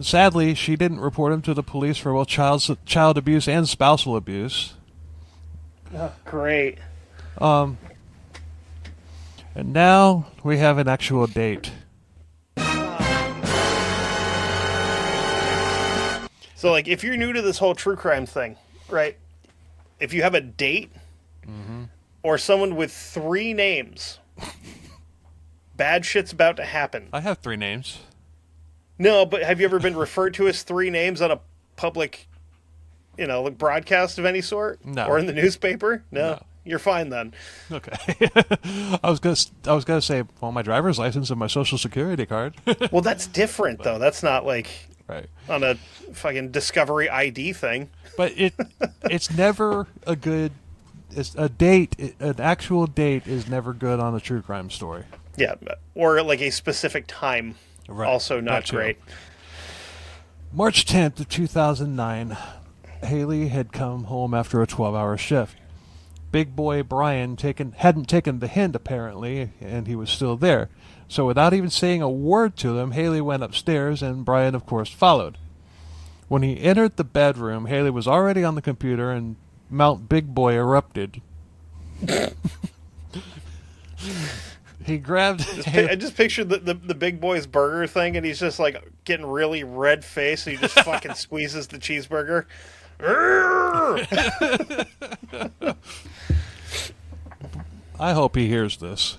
Sadly, she didn't report him to the police for both child abuse and spousal abuse. Oh, great. And now we have an actual date. So, like, if you're new to this whole true crime thing, right? If you have a date or someone with 3 names, bad shit's about to happen. I have 3 names. No, but have you ever been referred to as 3 names on a public, like broadcast of any sort? No. Or in the newspaper? No. You're fine then. Okay. I was gonna say, well, my driver's license and my social security card. Well, that's different though. That's not like Right. on a fucking Discovery ID thing. But it's never a good. It's a date. An actual date is never good on a true crime story. Yeah, or like a specific time. Right. Also not great. March 10th of 2009, Haley had come home after a 12-hour shift. Big Boy Brian hadn't taken the hint, apparently, and he was still there. So without even saying a word to them, Haley went upstairs, and Brian, of course, followed. When he entered the bedroom, Haley was already on the computer, and Mount Big Boy erupted. He grabbed... I just pictured the Big Boy's burger thing, and he's just like getting really red faced, and he just fucking squeezes the cheeseburger. I hope he hears this.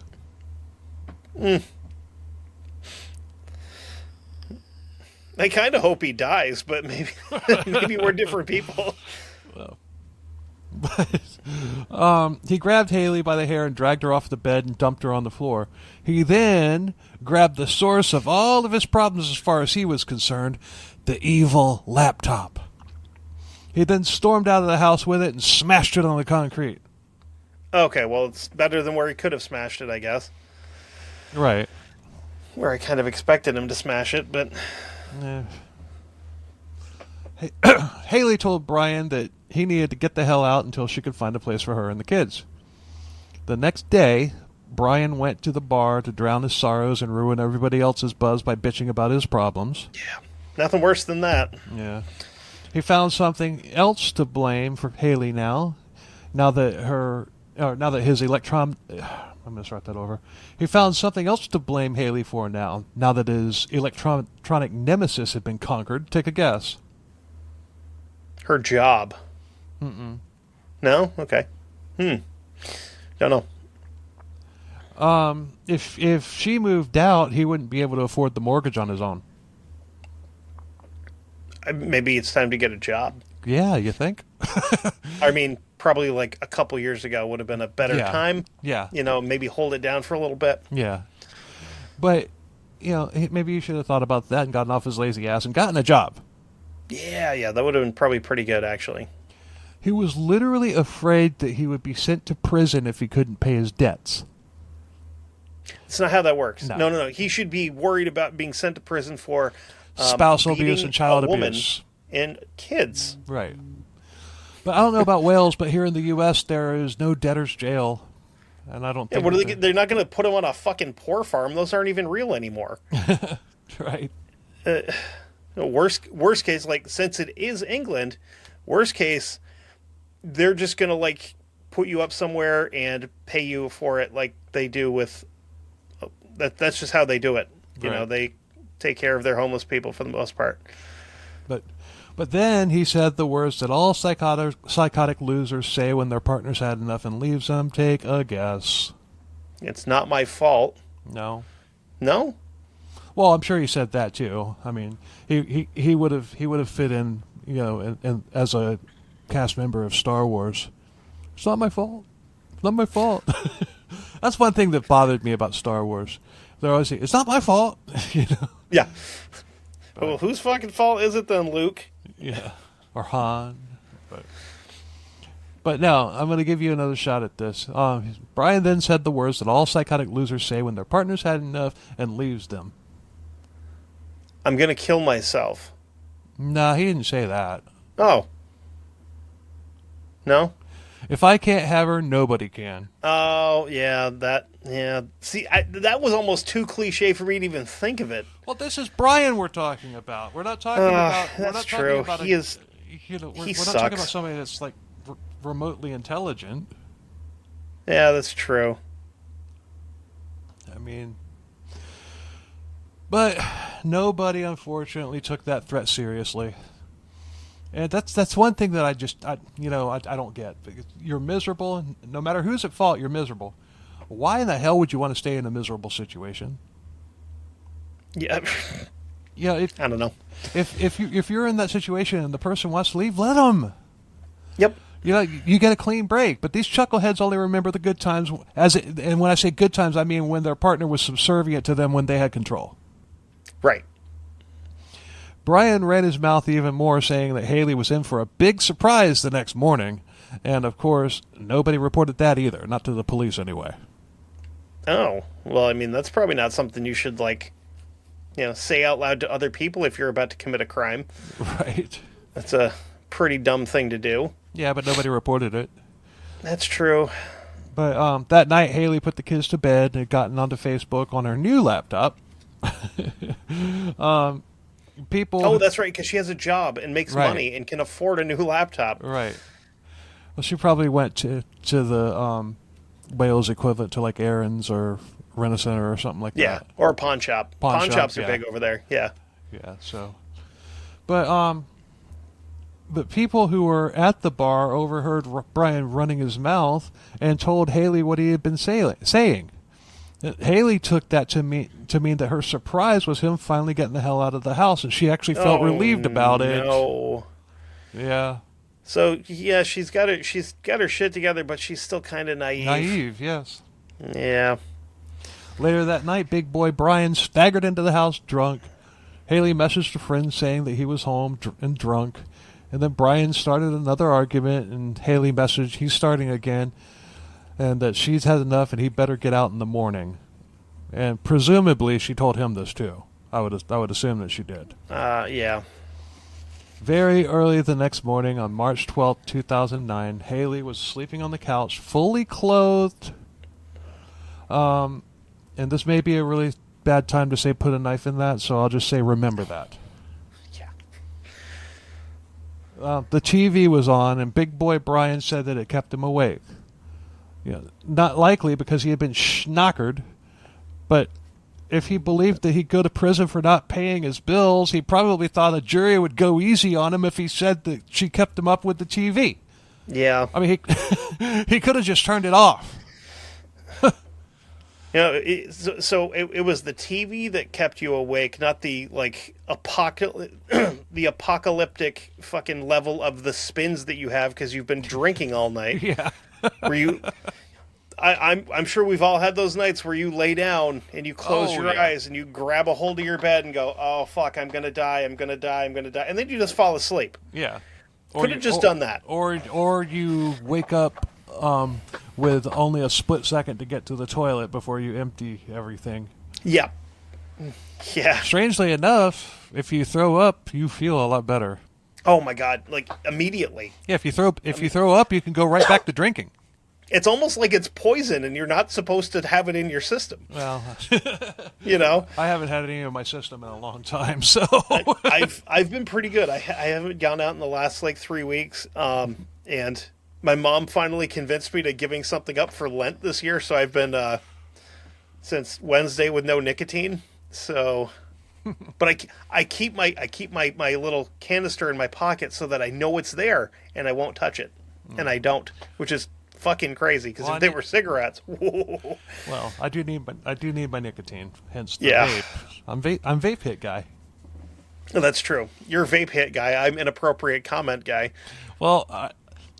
I kind of hope he dies, but maybe we're different people. Well, he grabbed Haley by the hair and dragged her off the bed and dumped her on the floor. He then grabbed the source of all of his problems as far as he was concerned, the evil laptop. He then stormed out of the house with it and smashed it on the concrete. Okay, well, it's better than where he could have smashed it, I guess. Right. Where I kind of expected him to smash it, but... Haley told Brian that he needed to get the hell out until she could find a place for her and the kids. The next day, Brian went to the bar to drown his sorrows and ruin everybody else's buzz by bitching about his problems. Yeah, nothing worse than that. Yeah. He found something else to blame for Haley now that his electron... I'm going to start that over. He found something else to blame Haley for now that his electronic nemesis had been conquered. Take a guess. Her job. Mm-mm. No? Okay. Don't know. If she moved out, he wouldn't be able to afford the mortgage on his own. Maybe it's time to get a job. Yeah, you think? I mean, probably like a couple years ago would have been a better time. Yeah. Maybe hold it down for a little bit. Yeah. But, maybe you should have thought about that and gotten off his lazy ass and gotten a job. Yeah, that would have been probably pretty good, actually. He was literally afraid that he would be sent to prison if he couldn't pay his debts. It's not how that works. No. No. He should be worried about being sent to prison for spousal abuse and child abuse. And kids. Right. But I don't know about Wales, but here in the U.S. there is no debtor's jail. And I don't think... Yeah, they're not going to put him on a fucking poor farm. Those aren't even real anymore. Right. Worst case, like, since it is England, worst case, they're just going to, like, put you up somewhere and pay you for it like they do with... That's just how they do it. Right. They take care of their homeless people for the most part. But then he said the words that all psychotic losers say when their partner's had enough and leaves them. Take a guess. It's not my fault. No. No? Well, I'm sure he said that too. I mean, he would have fit in, in as a cast member of Star Wars. It's not my fault. It's not my fault. That's one thing that bothered me about Star Wars. they're always saying, it's not my fault. You know? Yeah. Well, whose fucking fault is it then, Luke? Yeah. Or Han. But no, I'm going to give you another shot at this. Brian then said the words that all psychotic losers say when their partner's had enough and leaves them. I'm going to kill myself. Nah, he didn't say that. Oh. No? If I can't have her, nobody can. Oh, yeah, yeah. See, that was almost too cliche for me to even think of it. Well, this is Brian we're talking about. We're not talking about... That's we're not true. Talking about He is... we're he not sucks. talking about somebody that's like remotely intelligent. Yeah, that's true. I mean... But nobody, unfortunately, took that threat seriously. And that's one thing that I don't get. Because you're miserable, and no matter who's at fault, you're miserable. Why in the hell would you want to stay in a miserable situation? Yeah. Yeah, I don't know. If you're in that situation and the person wants to leave, let them. Yep. You know, you get a clean break. But these chuckleheads only remember the good times. And when I say good times, I mean when their partner was subservient to them when they had control. Right. Brian ran his mouth even more, saying that Haley was in for a big surprise the next morning. And, of course, nobody reported that either. Not to the police, anyway. Oh. Well, I mean, that's probably not something you should, say out loud to other people if you're about to commit a crime. Right. That's a pretty dumb thing to do. Yeah, but nobody reported it. That's true. But that night, Haley put the kids to bed and had gotten onto Facebook on her new laptop. People. Oh, that's right, because she has a job and makes Right. money and can afford a new laptop. Right. Well, she probably went to the Wales equivalent to like Aaron's or Rent-A-Center or something like Yeah, that. or a pawn shop. Pawn shops, shops are yeah. big over there. Yeah. Yeah. So, but people who were at the bar overheard Brian running his mouth and told Haley what he had been saying. Haley took that to mean that her surprise was him finally getting the hell out of the house, and she actually felt relieved about it. No. Yeah. So yeah, she's got her shit together, but she's still kind of naive. Naive, yes. Yeah. Later that night, big boy Brian staggered into the house drunk. Haley messaged a friend saying that he was home and drunk. And then Brian started another argument, and Haley messaged he's starting again, and that she's had enough and he better get out in the morning. And presumably she told him this too. I would assume that she did. Yeah. Very early the next morning, on March 12th, 2009, Haley was sleeping on the couch, fully clothed. And this may be a really bad time to say put a knife in that, so I'll just say remember that. Yeah. The TV was on, and big boy Brian said that it kept him awake. Not likely because he had been schnockered, but if he believed that he'd go to prison for not paying his bills, he probably thought a jury would go easy on him if he said that she kept him up with the TV. Yeah. I mean, he could have just turned it off. It was the TV that kept you awake, not the the apocalyptic fucking level of the spins that you have because you've been drinking all night. Yeah. Where you, I'm sure we've all had those nights where you lay down and you close your eyes and you grab a hold of your bed and go, oh fuck, I'm gonna die, and then you just fall asleep. Yeah. Could have just done that. Or you wake up with only a split second to get to the toilet before you empty everything. Yeah. Yeah. Strangely enough, if you throw up, you feel a lot better. Oh my god! Like immediately. Yeah, if you throw up, you can go right back to drinking. It's almost like it's poison, and you're not supposed to have it in your system. Well, I haven't had any in my system in a long time, so I've been pretty good. I haven't gone out in the last 3 weeks, and my mom finally convinced me to giving something up for Lent this year. So I've been since Wednesday with no nicotine. So. But I keep my little canister in my pocket so that I know it's there and I won't touch it, and I don't, which is fucking crazy because if they were cigarettes, whoa. Well, I do need my nicotine, hence the Yeah. vape. I'm vape hit guy. That's true. You're a vape hit guy. I'm inappropriate comment guy. Well,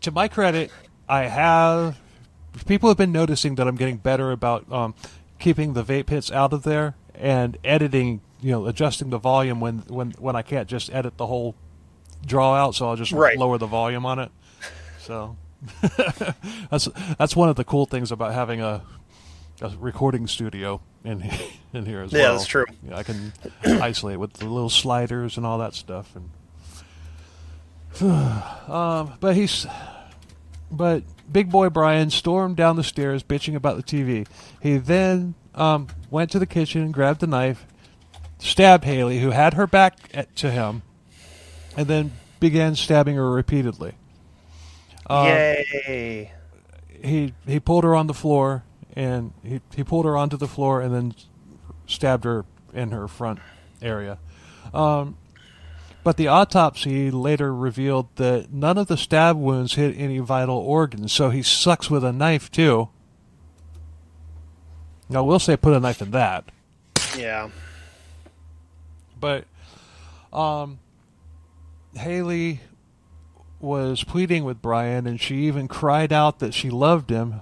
to my credit, people have been noticing that I'm getting better about keeping the vape hits out of there and editing, adjusting the volume when I can't just edit the whole draw out, so I'll just lower the volume on it. So that's one of the cool things about having a recording studio in here as well. Yeah, that's true. I can isolate with the little sliders and all that stuff. And but Big Boy Brian stormed down the stairs, bitching about the TV. He then went to the kitchen and grabbed a knife, stabbed Haley, who had her back to him, and then began stabbing her repeatedly. Yay! He pulled her on the floor, and he pulled her onto the floor, and then stabbed her in her front area. But the autopsy later revealed that none of the stab wounds hit any vital organs, so he sucks with a knife too. Now, we'll say put a knife in that. Yeah. But Haley was pleading with Brian, and she even cried out that she loved him,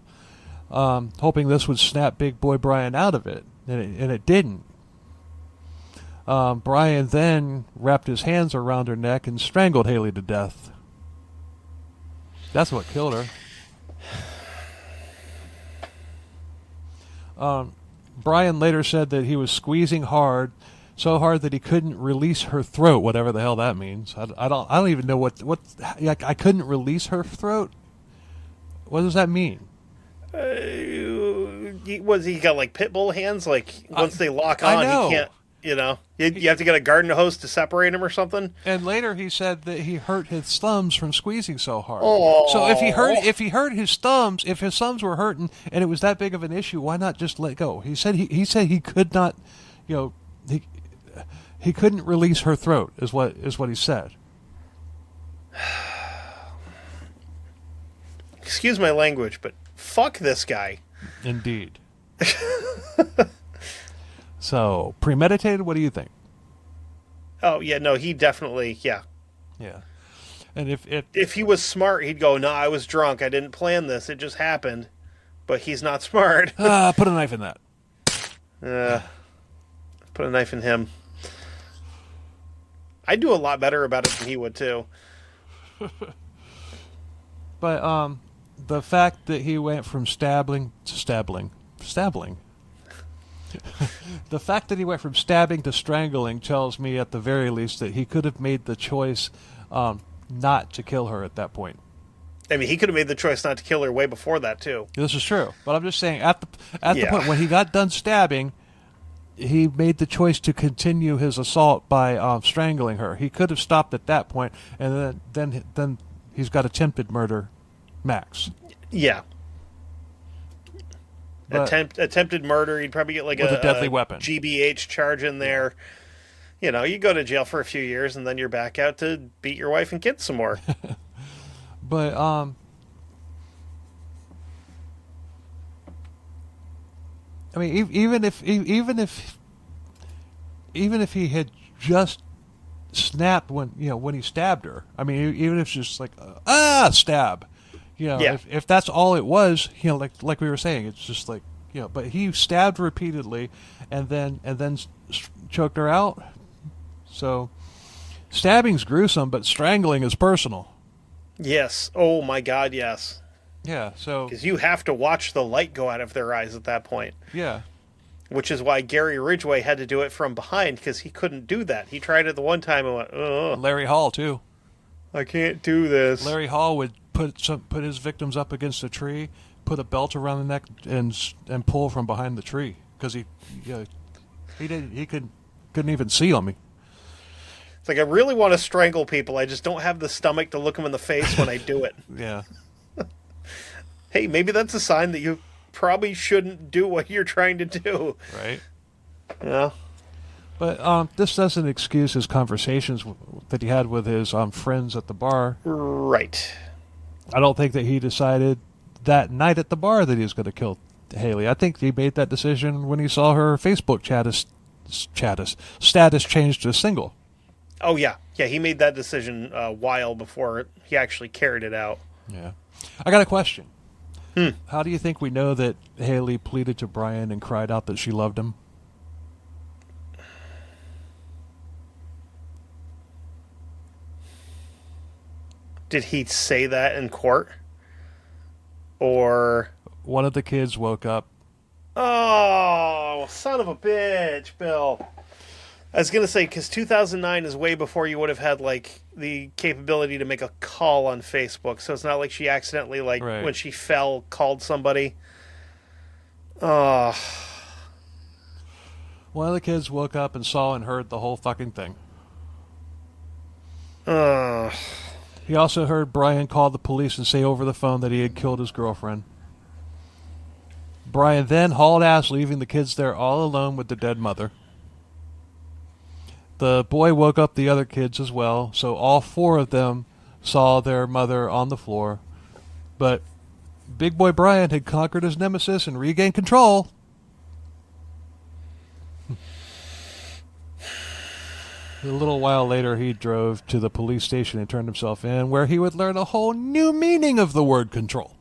hoping this would snap Big Boy Brian out of it, and it didn't. Brian then wrapped his hands around her neck and strangled Haley to death. That's what killed her. Brian later said that he was squeezing hard, so hard that he couldn't release her throat, whatever the hell that means. I don't even know what I couldn't release her throat. What does that mean? He got like pit bull hands? Like once they lock on, he can't. You have to get a garden hose to separate him or something. And later he said that he hurt his thumbs from squeezing so hard. Oh. So if he hurt his thumbs, if his thumbs were hurting and it was that big of an issue, why not just let go? He said he could not, he couldn't release her throat is what he said. Excuse my language, but fuck this guy. Indeed. So, premeditated, what do you think? Oh, yeah, no, he definitely, yeah. Yeah. And if he was smart, he'd go, no, I was drunk, I didn't plan this, it just happened. But he's not smart. Put a knife in that. Put a knife in him. I'd do a lot better about it than he would, too. But, the fact that he went from stabbing to stabbing. The fact that he went from stabbing to strangling tells me, at the very least, that he could have made the choice not to kill her at that point. I mean, he could have made the choice not to kill her way before that, too. This is true. But I'm just saying, at the point when he got done stabbing, he made the choice to continue his assault by strangling her. He could have stopped at that point, and then he's got attempted murder max. Yeah. Attempted murder, you'd probably get like with a deadly weapon. GBH charge in there. You go to jail for a few years and then you're back out to beat your wife and kids some more. But I mean, even if he had just snapped when he stabbed her. I mean, even if it's just like stab. If that's all it was, like we were saying, it's just like, but he stabbed repeatedly and then choked her out. So stabbing's gruesome, but strangling is personal. Yes. Oh my God, yes. Yeah, so because you have to watch the light go out of their eyes at that point. Yeah. Which is why Gary Ridgway had to do it from behind, because he couldn't do that. He tried it the one time and went, "Oh." Larry Hall too. I can't do this. Larry Hall would put his victims up against a tree, put a belt around the neck, and pull from behind the tree because he couldn't even see them. It's like, I really want to strangle people. I just don't have the stomach to look them in the face when I do it. Yeah. Hey, maybe that's a sign that you probably shouldn't do what you're trying to do. Right. Yeah. But this doesn't excuse his conversations that he had with his friends at the bar. Right. I don't think that he decided that night at the bar that he was going to kill Haley. I think he made that decision when he saw her Facebook status changed to single. Oh, yeah. Yeah, he made that decision a while before he actually carried it out. Yeah. I got a question. How do you think we know that Haley pleaded to Brian and cried out that she loved him? Did he say that in court? Or... One of the kids woke up. Oh, son of a bitch, Bill. I was going to say, because 2009 is way before you would have had, like, the capability to make a call on Facebook. So it's not like she accidentally, like, Right. when she fell, called somebody. Oh. One of the kids woke up and saw and heard the whole fucking thing. He also heard Brian call the police and say over the phone that he had killed his girlfriend. Brian then hauled ass, leaving the kids there all alone with the dead mother. The boy woke up the other kids as well, so all four of them saw their mother on the floor. But Big Boy Brian had conquered his nemesis and regained control. A little while later, he drove to the police station and turned himself in, where he would learn a whole new meaning of the word control.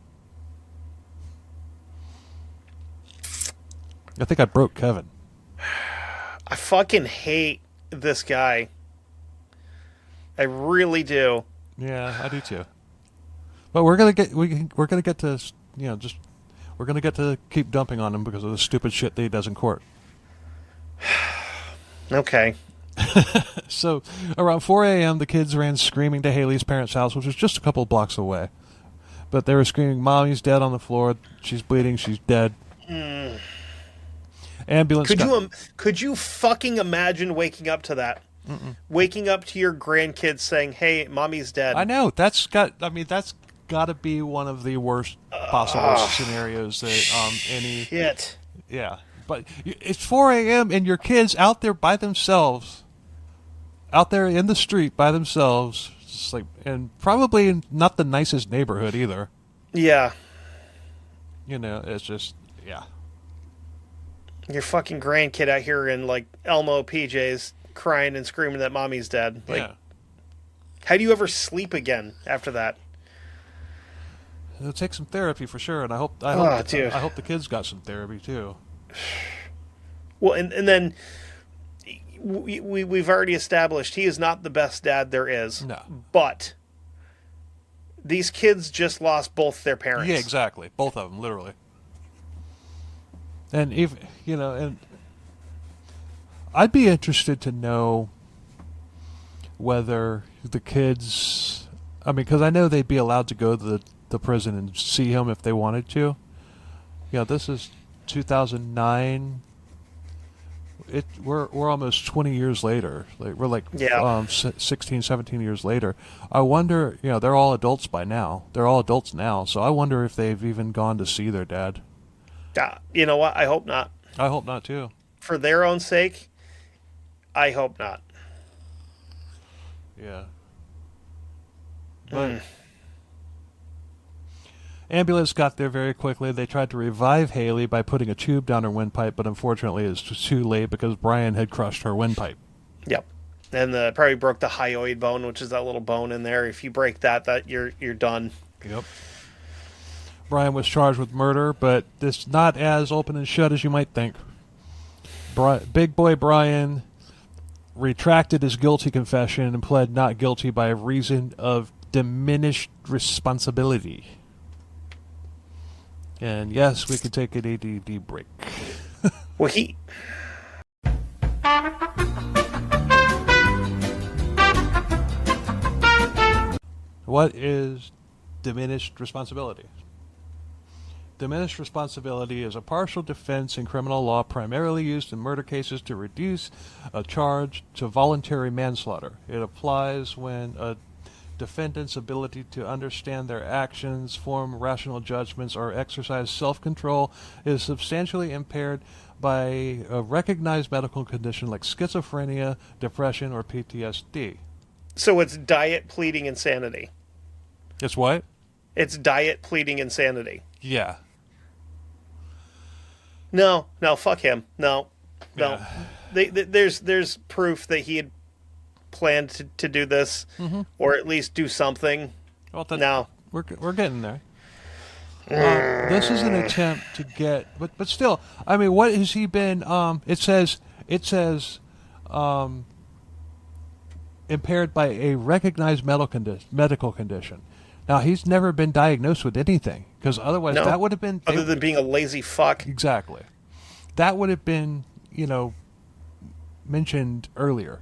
I think I broke Kevin. I fucking hate this guy. I really do. Yeah, I do too. But we're gonna get to we're gonna get to keep dumping on him because of the stupid shit that he does in court. Okay. So around 4 a.m., the kids ran screaming to Haley's parents' house, which was just a couple blocks away. But they were screaming, "Mommy's dead on the floor. She's bleeding. She's dead." Ambulance. Could you fucking imagine waking up to that? Mm-mm. Waking up to your grandkids saying, "Hey, mommy's dead." I know that's got to be one of the worst possible scenarios that any. Shit. Yeah, but it's 4 a.m. and your kids out there by themselves, out there in the street by themselves, just like, and probably not the nicest neighborhood either. Yeah. You know, it's just Your fucking grandkid out here in, like, Elmo PJs crying and screaming that mommy's dead. Like, yeah. How do you ever sleep again after that? It'll take some therapy for sure, and I hope dude. I hope the kids got some therapy too. Well, and then we've already established he is not the best dad there is. No. But these kids just lost both their parents. Yeah, exactly. Both of them, literally. And if and I'd be interested to know whether the kids, because I know they'd be allowed to go to the prison and see him if they wanted to. This is 2009. We're almost 20 years later. We're like 16, 17 years later. I wonder, they're all adults by now. They're all adults now, so I wonder if they've even gone to see their dad. You know what? I hope not. I hope not, too. For their own sake, I hope not. Yeah. But ambulance got there very quickly. They tried to revive Haley by putting a tube down her windpipe, but unfortunately it's too late because Brian had crushed her windpipe. Yep. And probably broke the hyoid bone, which is that little bone in there. If you break that you're done. Yep. Brian was charged with murder, but it's not as open and shut as you might think. Big Boy Brian retracted his guilty confession and pled not guilty by reason of diminished responsibility. And yes, we could take an ADD break. Well, What is diminished responsibility? Diminished responsibility is a partial defense in criminal law primarily used in murder cases to reduce a charge to voluntary manslaughter. It applies when a defendant's ability to understand their actions, form rational judgments, or exercise self-control is substantially impaired by a recognized medical condition like schizophrenia, depression, or PTSD. So it's diet pleading insanity. It's what? It's diet pleading insanity. Yeah. No, fuck him. No. Yeah. There's proof that he had planned to do this, or at least do something. Well, now we're getting there. This is an attempt to get, but still, I mean, what has he been? It says, um, impaired by a recognized medical condition. Now he's never been diagnosed with anything because otherwise No. that would have been Other than being a lazy fuck. exactly that would have been mentioned earlier.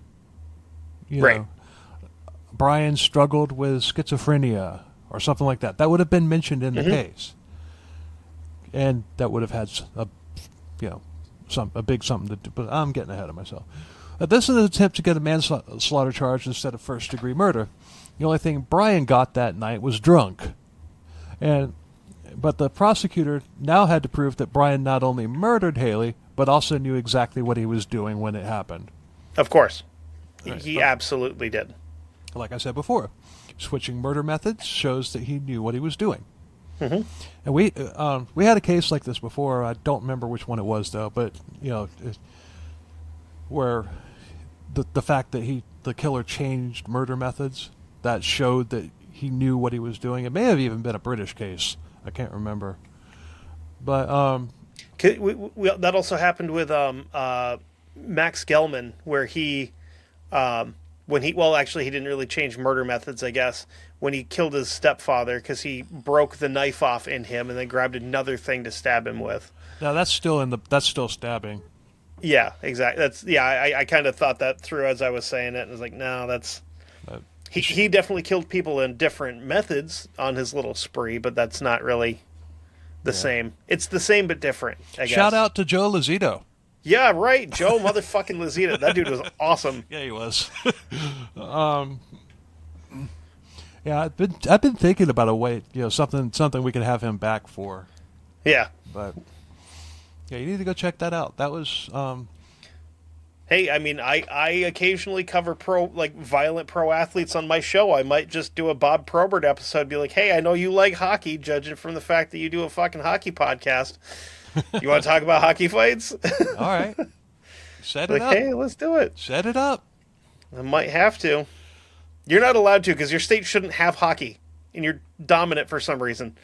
Right. Brian struggled with schizophrenia or something like that. That would have been mentioned in the case, and that would have had a big something to do. But I'm getting ahead of myself. This is an attempt to get a manslaughter charge instead of first-degree murder. The only thing Brian got that night was drunk, but the prosecutor now had to prove that Brian not only murdered Haley but also knew exactly what he was doing when it happened. Of course. Right. He absolutely did. Like I said before, switching murder methods shows that he knew what he was doing. Mm-hmm. And we had a case like this before. I don't remember which one it was though, but where the fact that the killer changed murder methods that showed that he knew what he was doing. It may have even been a British case. I can't remember, but that also happened with Max Gelman, where he he didn't really change murder methods, I guess, when he killed his stepfather because he broke the knife off in him and then grabbed another thing to stab him with. Now that's still stabbing. Yeah, exactly. I kind of thought that through as I was saying it, and I was like, no, that's. He definitely killed people in different methods on his little spree, but that's not really the same. It's the same but different, I guess. Shout out to Joe Lozito. Yeah, right. Joe motherfucking Lozito. That dude was awesome. Yeah, he was. Yeah, I've been thinking about a way, something we could have him back for. Yeah. But yeah, you need to go check that out. That was Hey, I mean, I occasionally cover violent pro athletes on my show. I might just do a Bob Probert episode, be like, hey, I know you like hockey, judging from the fact that you do a fucking hockey podcast. You want to talk about hockey fights? All right. Set it up. Hey, let's do it. Set it up. I might have to. You're not allowed to because your state shouldn't have hockey, and you're dominant for some reason.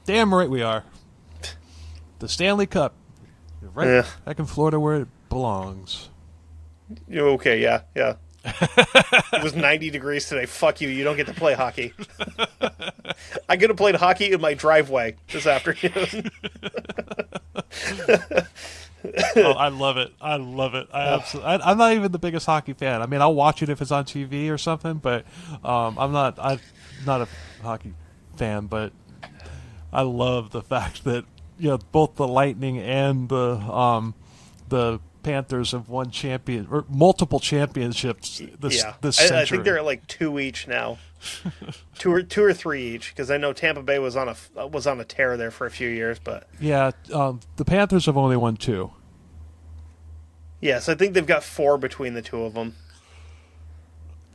Damn right we are. The Stanley Cup. Right back in Florida where it belongs. Okay, yeah. It was 90 degrees today. Fuck you. You don't get to play hockey. I could have played hockey in my driveway this afternoon. Oh, I love it. I'm not even the biggest hockey fan. I mean, I'll watch it if it's on TV or something, but I'm not a hockey fan. But I love the fact that both the Lightning and the Panthers have won multiple championships this century. I think they're at like 2 each now. two or three each, because I know Tampa Bay was on a tear there for a few years, but yeah, the Panthers have only won 2. Yes, I think they've got 4 between the two of them.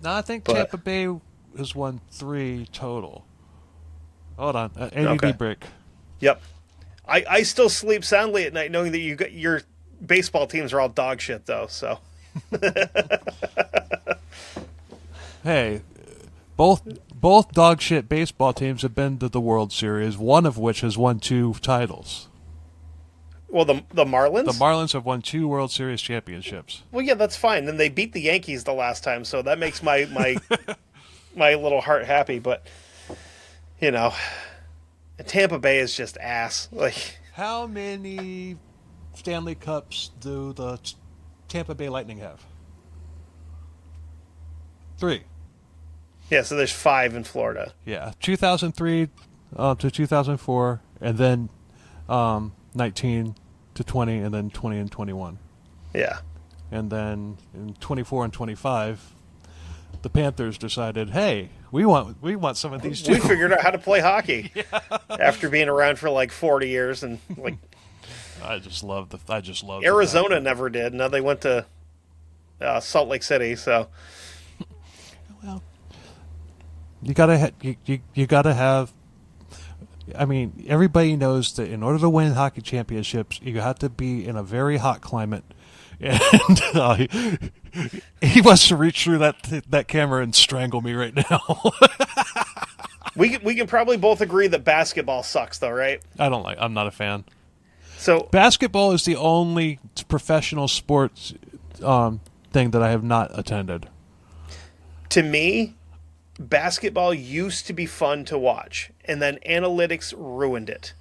No, I think Tampa Bay has won 3 total. Hold on, ADD break. Yep. I still sleep soundly at night knowing that your baseball teams are all dog shit, though. So, hey, both dog shit baseball teams have been to the World Series. One of which has won 2 titles. Well, the Marlins. The Marlins have won 2 World Series championships. Well, yeah, that's fine. Then they beat the Yankees the last time, so that makes my my little heart happy. But Tampa Bay is just ass. Like, how many Stanley Cups do the Tampa Bay Lightning have? 3. Yeah, so there's 5 in Florida. Yeah, 2003 to 2004, and then 19 to 20, and then 20 and 21. Yeah. And then in 24 and 25, the Panthers decided, hey, we want some of these too. We figured out how to play hockey after being around for like 40 years, and like I just love Arizona never did. Now they went to Salt Lake City, so well, you gotta have. I mean, everybody knows that in order to win hockey championships, you have to be in a very hot climate. And he wants to reach through that camera and strangle me right now. We can probably both agree that basketball sucks, though, right? I'm not a fan. So Basketball is the only professional sports thing that I have not attended. to me, basketball used to be fun to watch, and then analytics ruined it.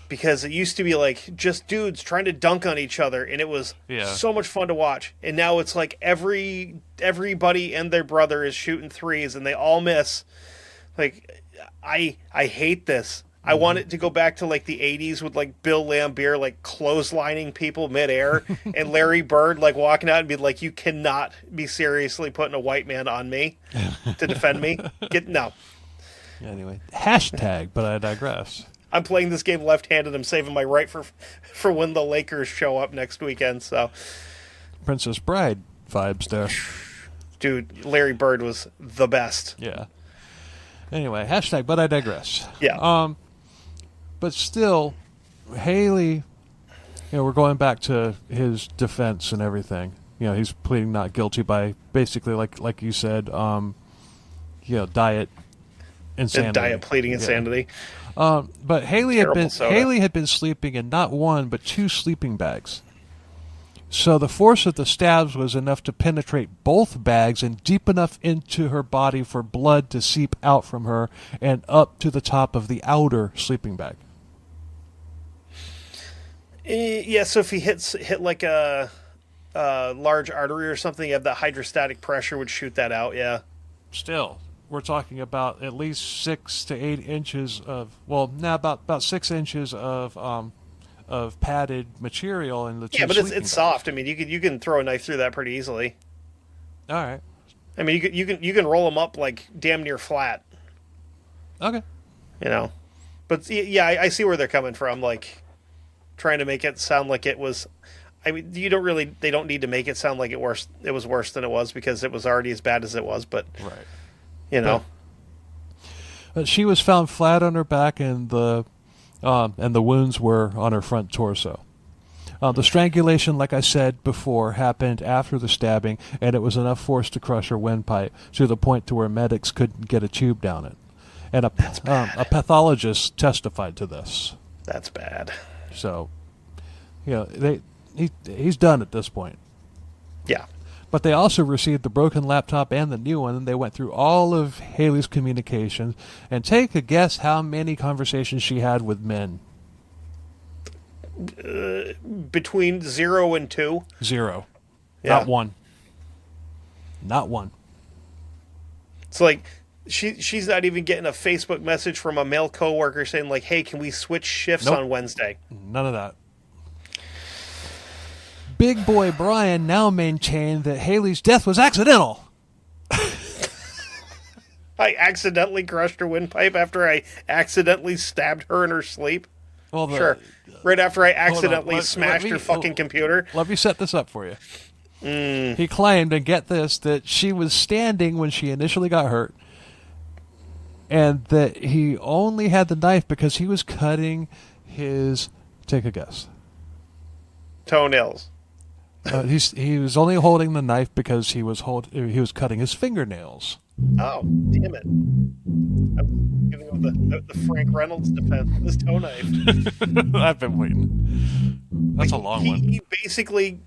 Because it used to be like just dudes trying to dunk on each other, and it was so much fun to watch. And now it's like everybody and their brother is shooting threes, and they all miss. Like, I hate this. I want it to go back to like the 80s with like Bill Laimbeer like clotheslining people midair and Larry Bird like walking out and be like, "You cannot be seriously putting a white man on me to defend me." No. Anyway, hashtag, but I digress. I'm playing this game left-handed. I'm saving my right for when the Lakers show up next weekend. So, Princess Bride vibes there. Dude, Larry Bird was the best. Yeah. Anyway, hashtag, but I digress. Yeah. But still, Haley, we're going back to his defense and everything. He's pleading not guilty by basically, like you said, diet insanity. Diet pleading insanity. But Haley had been sleeping in not one but two sleeping bags. So the force of the stabs was enough to penetrate both bags and deep enough into her body for blood to seep out from her and up to the top of the outer sleeping bag. Yeah, so if he hit like a large artery or something, you have that hydrostatic pressure would shoot that out, yeah. Still, we're talking about at least 6 to 8 inches about 6 inches of padded material in the two. Yeah, but sleeping it's bags. soft. I mean, you can throw a knife through that pretty easily. All right. I mean, you can roll them up like damn near flat. Okay. But yeah, I see where they're coming from. Like trying to make it sound like it was. I mean, they don't need to make it sound like it was worse than it was because it was already as bad as it was. But right. She was found flat on her back, and the wounds were on her front torso. The strangulation, like I said before, happened after the stabbing, and it was enough force to crush her windpipe to the point to where medics couldn't get a tube down it. And a pathologist testified to this. That's bad. So, he's done at this point. Yeah. But they also received the broken laptop and the new one, and they went through all of Haley's communications. And take a guess how many conversations she had with men. Between 0 and 2? 0. Yeah. Not one. It's like she's not even getting a Facebook message from a male coworker saying like, "Hey, can we switch shifts on Wednesday?" None of that. Big Boy Brian now maintained that Haley's death was accidental. I accidentally crushed her windpipe after I accidentally stabbed her in her sleep. Well, sure. Right after I accidentally smashed her fucking computer. Let me set this up for you. He claimed, and get this, that she was standing when she initially got hurt, and that he only had the knife because he was cutting his, take a guess. Toenails. He was only holding the knife because he was cutting his fingernails. Oh, damn it. I'm giving him the Frank Reynolds defense with his toe knife. I've been waiting. That's a long one. He basically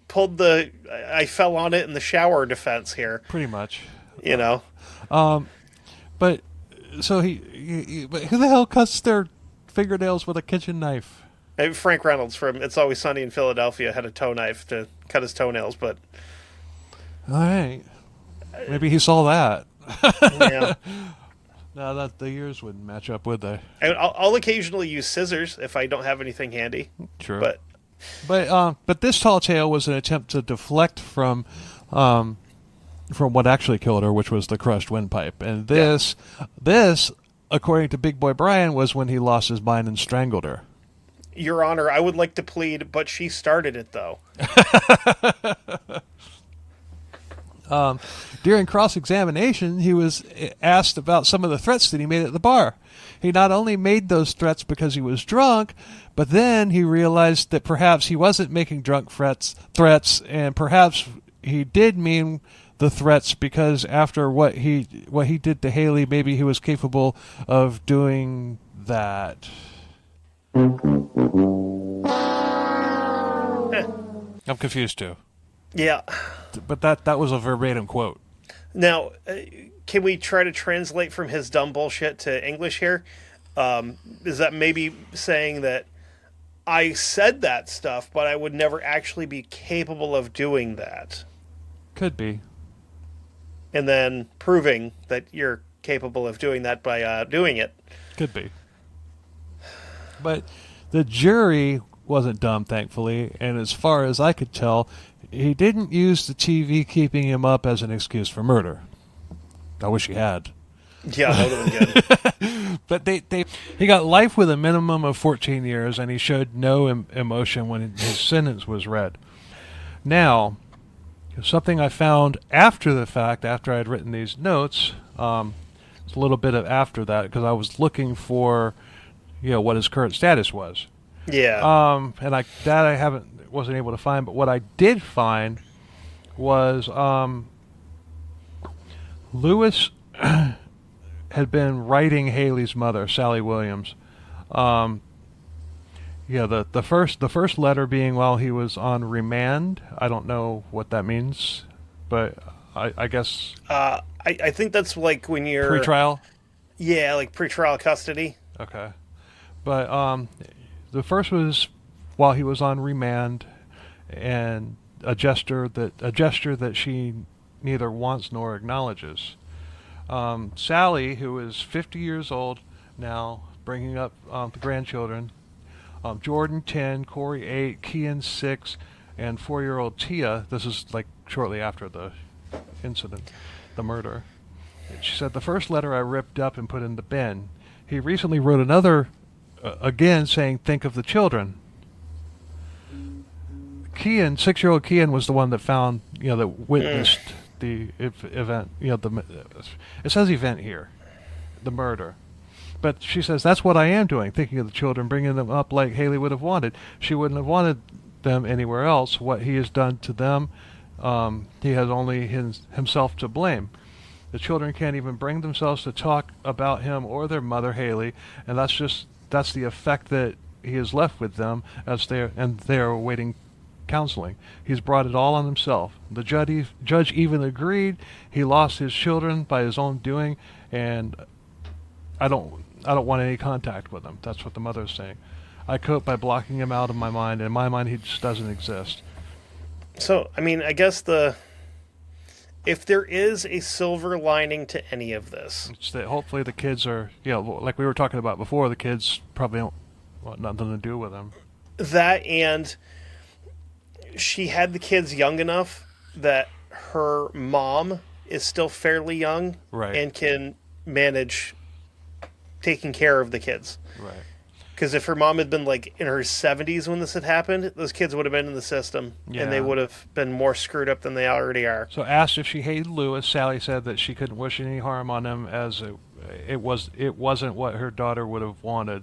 pulled the I fell on it in the shower defense here. Pretty much. But so but who the hell cuts their fingernails with a kitchen knife? Frank Reynolds from It's Always Sunny in Philadelphia had a toe knife to cut his toenails, but all right. Maybe he saw that. Yeah. No, that the years wouldn't match up, would they? I'll occasionally use scissors if I don't have anything handy. True. But this tall tale was an attempt to deflect from what actually killed her, which was the crushed windpipe. And this, according to Big Boy Brian, was when he lost his mind and strangled her. Your Honor, I would like to plead, but she started it, though. During cross-examination, he was asked about some of the threats that he made at the bar. He not only made those threats because he was drunk, but then he realized that perhaps he wasn't making drunk threats, and perhaps he did mean the threats because after what he did to Haley, maybe he was capable of doing that. I'm confused too. Yeah. But that was a verbatim quote. Now, can we try to translate from his dumb bullshit to English here? Is that maybe saying that I said that stuff, but I would never actually be capable of doing that? Could be. And then proving that you're capable of doing that by doing it. Could be. But the jury wasn't dumb, thankfully, and as far as I could tell, he didn't use the TV keeping him up as an excuse for murder. I wish he had. Yeah, that would have been good. But he got life with a minimum of 14 years, and he showed no emotion when his sentence was read. Now, something I found after the fact, after I had written these notes, it's a little bit of after that, because I was looking for, what his current status was. Yeah. And I wasn't able to find, but what I did find was Lewis had been writing Haley's mother, Sally Williams. The first letter being while he was on remand. I don't know what that means, but I guess I think that's like when you're pretrial. Yeah, like pretrial custody. Okay, but the first was while he was on remand, and a gesture that she neither wants nor acknowledges. Sally, who is 50 years old now, bringing up the grandchildren, Jordan 10, Corey 8, Kian 6, and 4-year-old Tia. This is like shortly after the incident, the murder. She said, the first letter I ripped up and put in the bin. He recently wrote another, again, saying, think of the children. Kian, 6-year-old Kian, was the one that found, that witnessed the event. It says event here, the murder. But she says, that's what I am doing, thinking of the children, bringing them up like Haley would have wanted. She wouldn't have wanted them anywhere else. What he has done to them, he has only himself to blame. The children can't even bring themselves to talk about him or their mother, Haley, and that's the effect that he has left with them as they are awaiting counseling. He's brought it all on himself. The judge even agreed he lost his children by his own doing, and I don't want any contact with him. That's what the mother is saying. I cope by blocking him out of my mind. In my mind, he just doesn't exist. So, I mean, I guess if there is a silver lining to any of this, it's that hopefully the kids are, like we were talking about before, the kids probably don't want nothing to do with him. That, and she had the kids young enough that her mom is still fairly young, right, and can manage taking care of the kids. Right. Because if her mom had been like in her 70s when this had happened, those kids would have been in the system, and they would have been more screwed up than they already are. So asked if she hated Lewis, Sally said that she couldn't wish any harm on him, as it wasn't what her daughter would have wanted.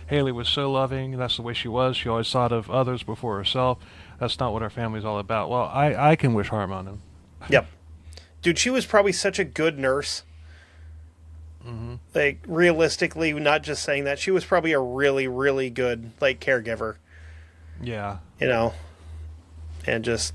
Haley was so loving, that's the way she was. She always thought of others before herself. That's not what our family's all about. Well, I can wish harm on him. Yep. Dude, she was probably such a good nurse. Mm-hmm. Like, realistically, not just saying that, she was probably a really, really good, like, caregiver. Yeah. And just...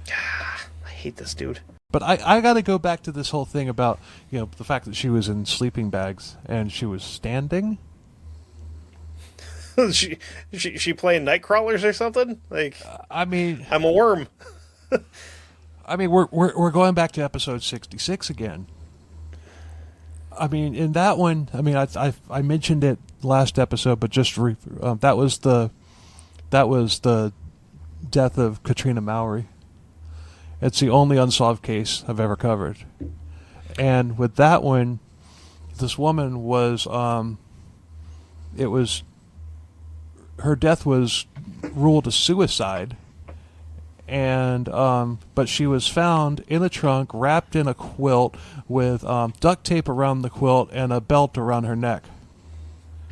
I hate this dude. But I got to go back to this whole thing about, the fact that she was in sleeping bags and she was standing. she playing night crawlers or something? Like, I mean... I'm a worm. I mean, we're going back to episode 66 again. I mean, in that one, I mean, I mentioned it last episode, but just that was the death of Katrina Mowry. It's the only unsolved case I've ever covered, and with that one, this woman was her death was ruled a suicide. And but she was found in a trunk, wrapped in a quilt, with duct tape around the quilt and a belt around her neck.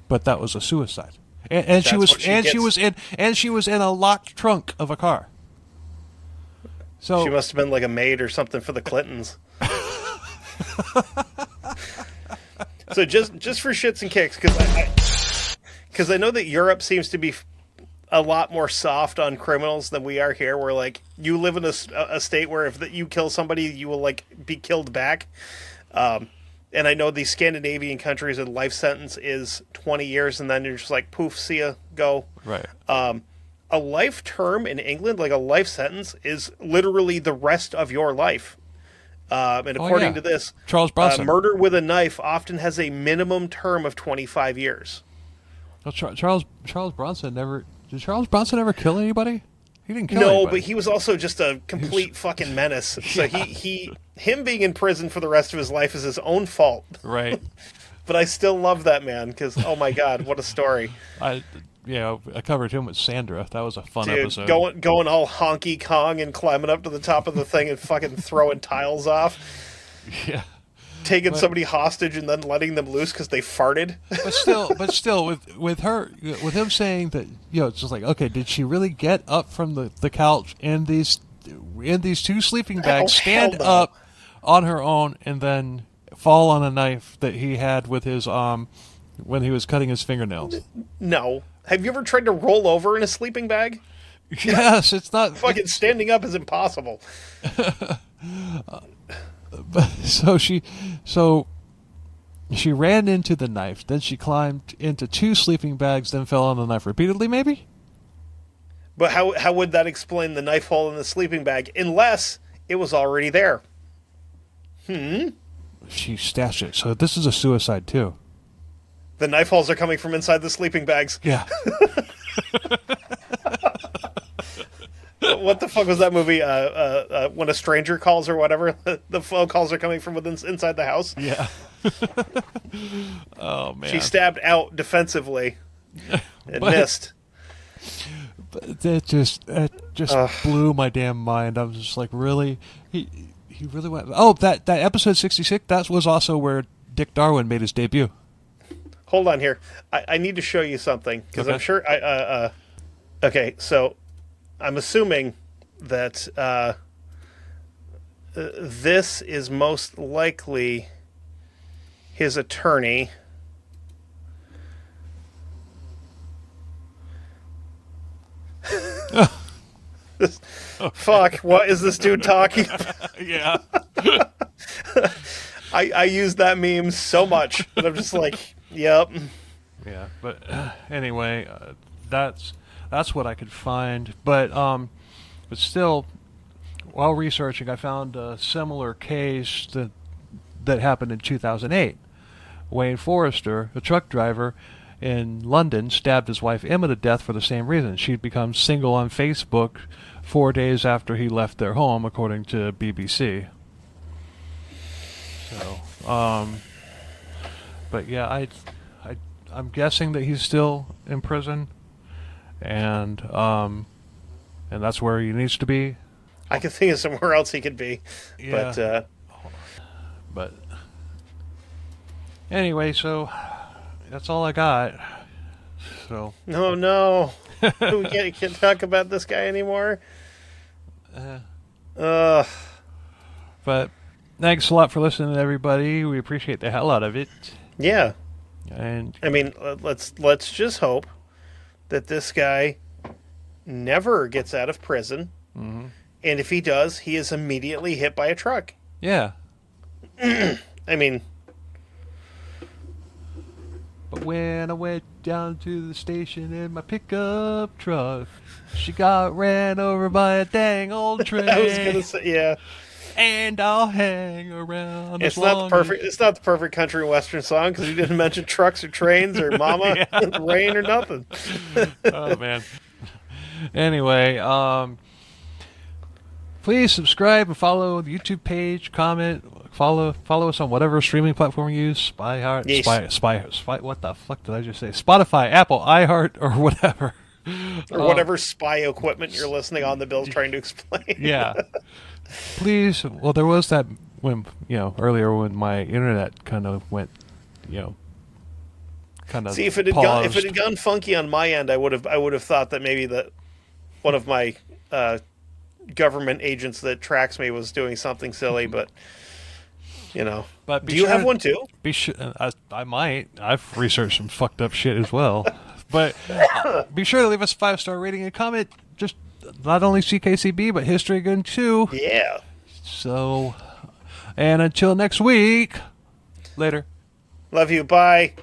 But that was a suicide, and she was in a locked trunk of a car. So she must have been like a maid or something for the Clintons. So just for shits and kicks, because I know that Europe seems to be a lot more soft on criminals than we are here. Where like you live in a state where if you kill somebody, you will like be killed back. And I know these Scandinavian countries, a life sentence is 20 years, and then you're just like, poof, see ya, go. right. A life term in England, like a life sentence, is literally the rest of your life. And according to this, Charles Bronson, murder with a knife often has a minimum term of 25 years. Well, Charles Bronson never did. Charles Bronson ever kill anybody? He didn't kill No, anybody. but he was also just a complete fucking menace. So him being in prison for the rest of his life is his own fault. Right. But I still love that man because, oh my god, what a story! I covered him with Sandra. That was a fun Dude, episode. going all honky Kong and climbing up to the top of the thing and fucking throwing tiles off. Yeah. Taking somebody hostage and then letting them loose because they farted. But still, with him saying that, it's just like, okay, did she really get up from the couch in these two sleeping bags, stand hell no. up on her own, and then fall on a knife that he had with his when he was cutting his fingernails? No. Have you ever tried to roll over in a sleeping bag? Yes, it's not Fucking standing up is impossible. So she ran into the knife, then she climbed into two sleeping bags, then fell on the knife repeatedly, maybe? But how would that explain the knife hole in the sleeping bag unless it was already there? She stashed it. So this is a suicide too. The knife holes are coming from inside the sleeping bags. Yeah. What the fuck was that movie? When a Stranger Calls or whatever. The phone calls are coming from inside the house. Yeah. Oh man. She stabbed out defensively and missed. But that just blew my damn mind. I was just like, really? He really went. Oh, that episode 66. That was also where Dick Darwin made his debut. Hold on here. I need to show you something because Okay. I'm sure. Okay, so I'm assuming that this is most likely his attorney. Fuck, what is this dude talking about? Yeah. I use that meme so much, but I'm just like, yep. Yeah, but anyway, that's what I could find. But still, while researching, I found a similar case that happened in 2008. Wayne Forrester, a truck driver in London, stabbed his wife Emma to death for the same reason. She'd become single on Facebook 4 days after he left their home, according to BBC. So, but yeah, I'm guessing that he's still in prison, and that's where he needs to be. I can think of somewhere else he could be. Yeah. But anyway, so that's all I got. So no. We can't talk about this guy anymore. But thanks a lot for listening, everybody. We appreciate the hell out of it. Yeah. And I mean, let's just hope that this guy never gets out of prison. mm-hmm. And if he does, he is immediately hit by a truck. Yeah. I mean, But when I went down to the station in my pickup truck, she got ran over by a dang old train. I was gonna say, yeah. And I'll hang around. It's not the perfect country and western song because he didn't mention trucks or trains or mama, rain or nothing. Oh man. Anyway, please subscribe and follow the YouTube page. Comment, follow us on whatever streaming platform you use. Yes. Spy. What the fuck did I just say? Spotify, Apple, iHeart, or whatever. Or whatever spy equipment you're listening on. The Bill's trying to explain. Yeah. Please. Well, there was that when earlier when my internet kind of went, kind of. See, if it had gone funky on my end, I would have thought that maybe one of my government agents that tracks me was doing something silly, but But do you have one too? Be sure. I might. I've researched some fucked up shit as well. But be sure to leave us a 5-star rating and comment. Just not only CKCB, but History Gun too. Yeah. So, and until next week, later. Love you. Bye.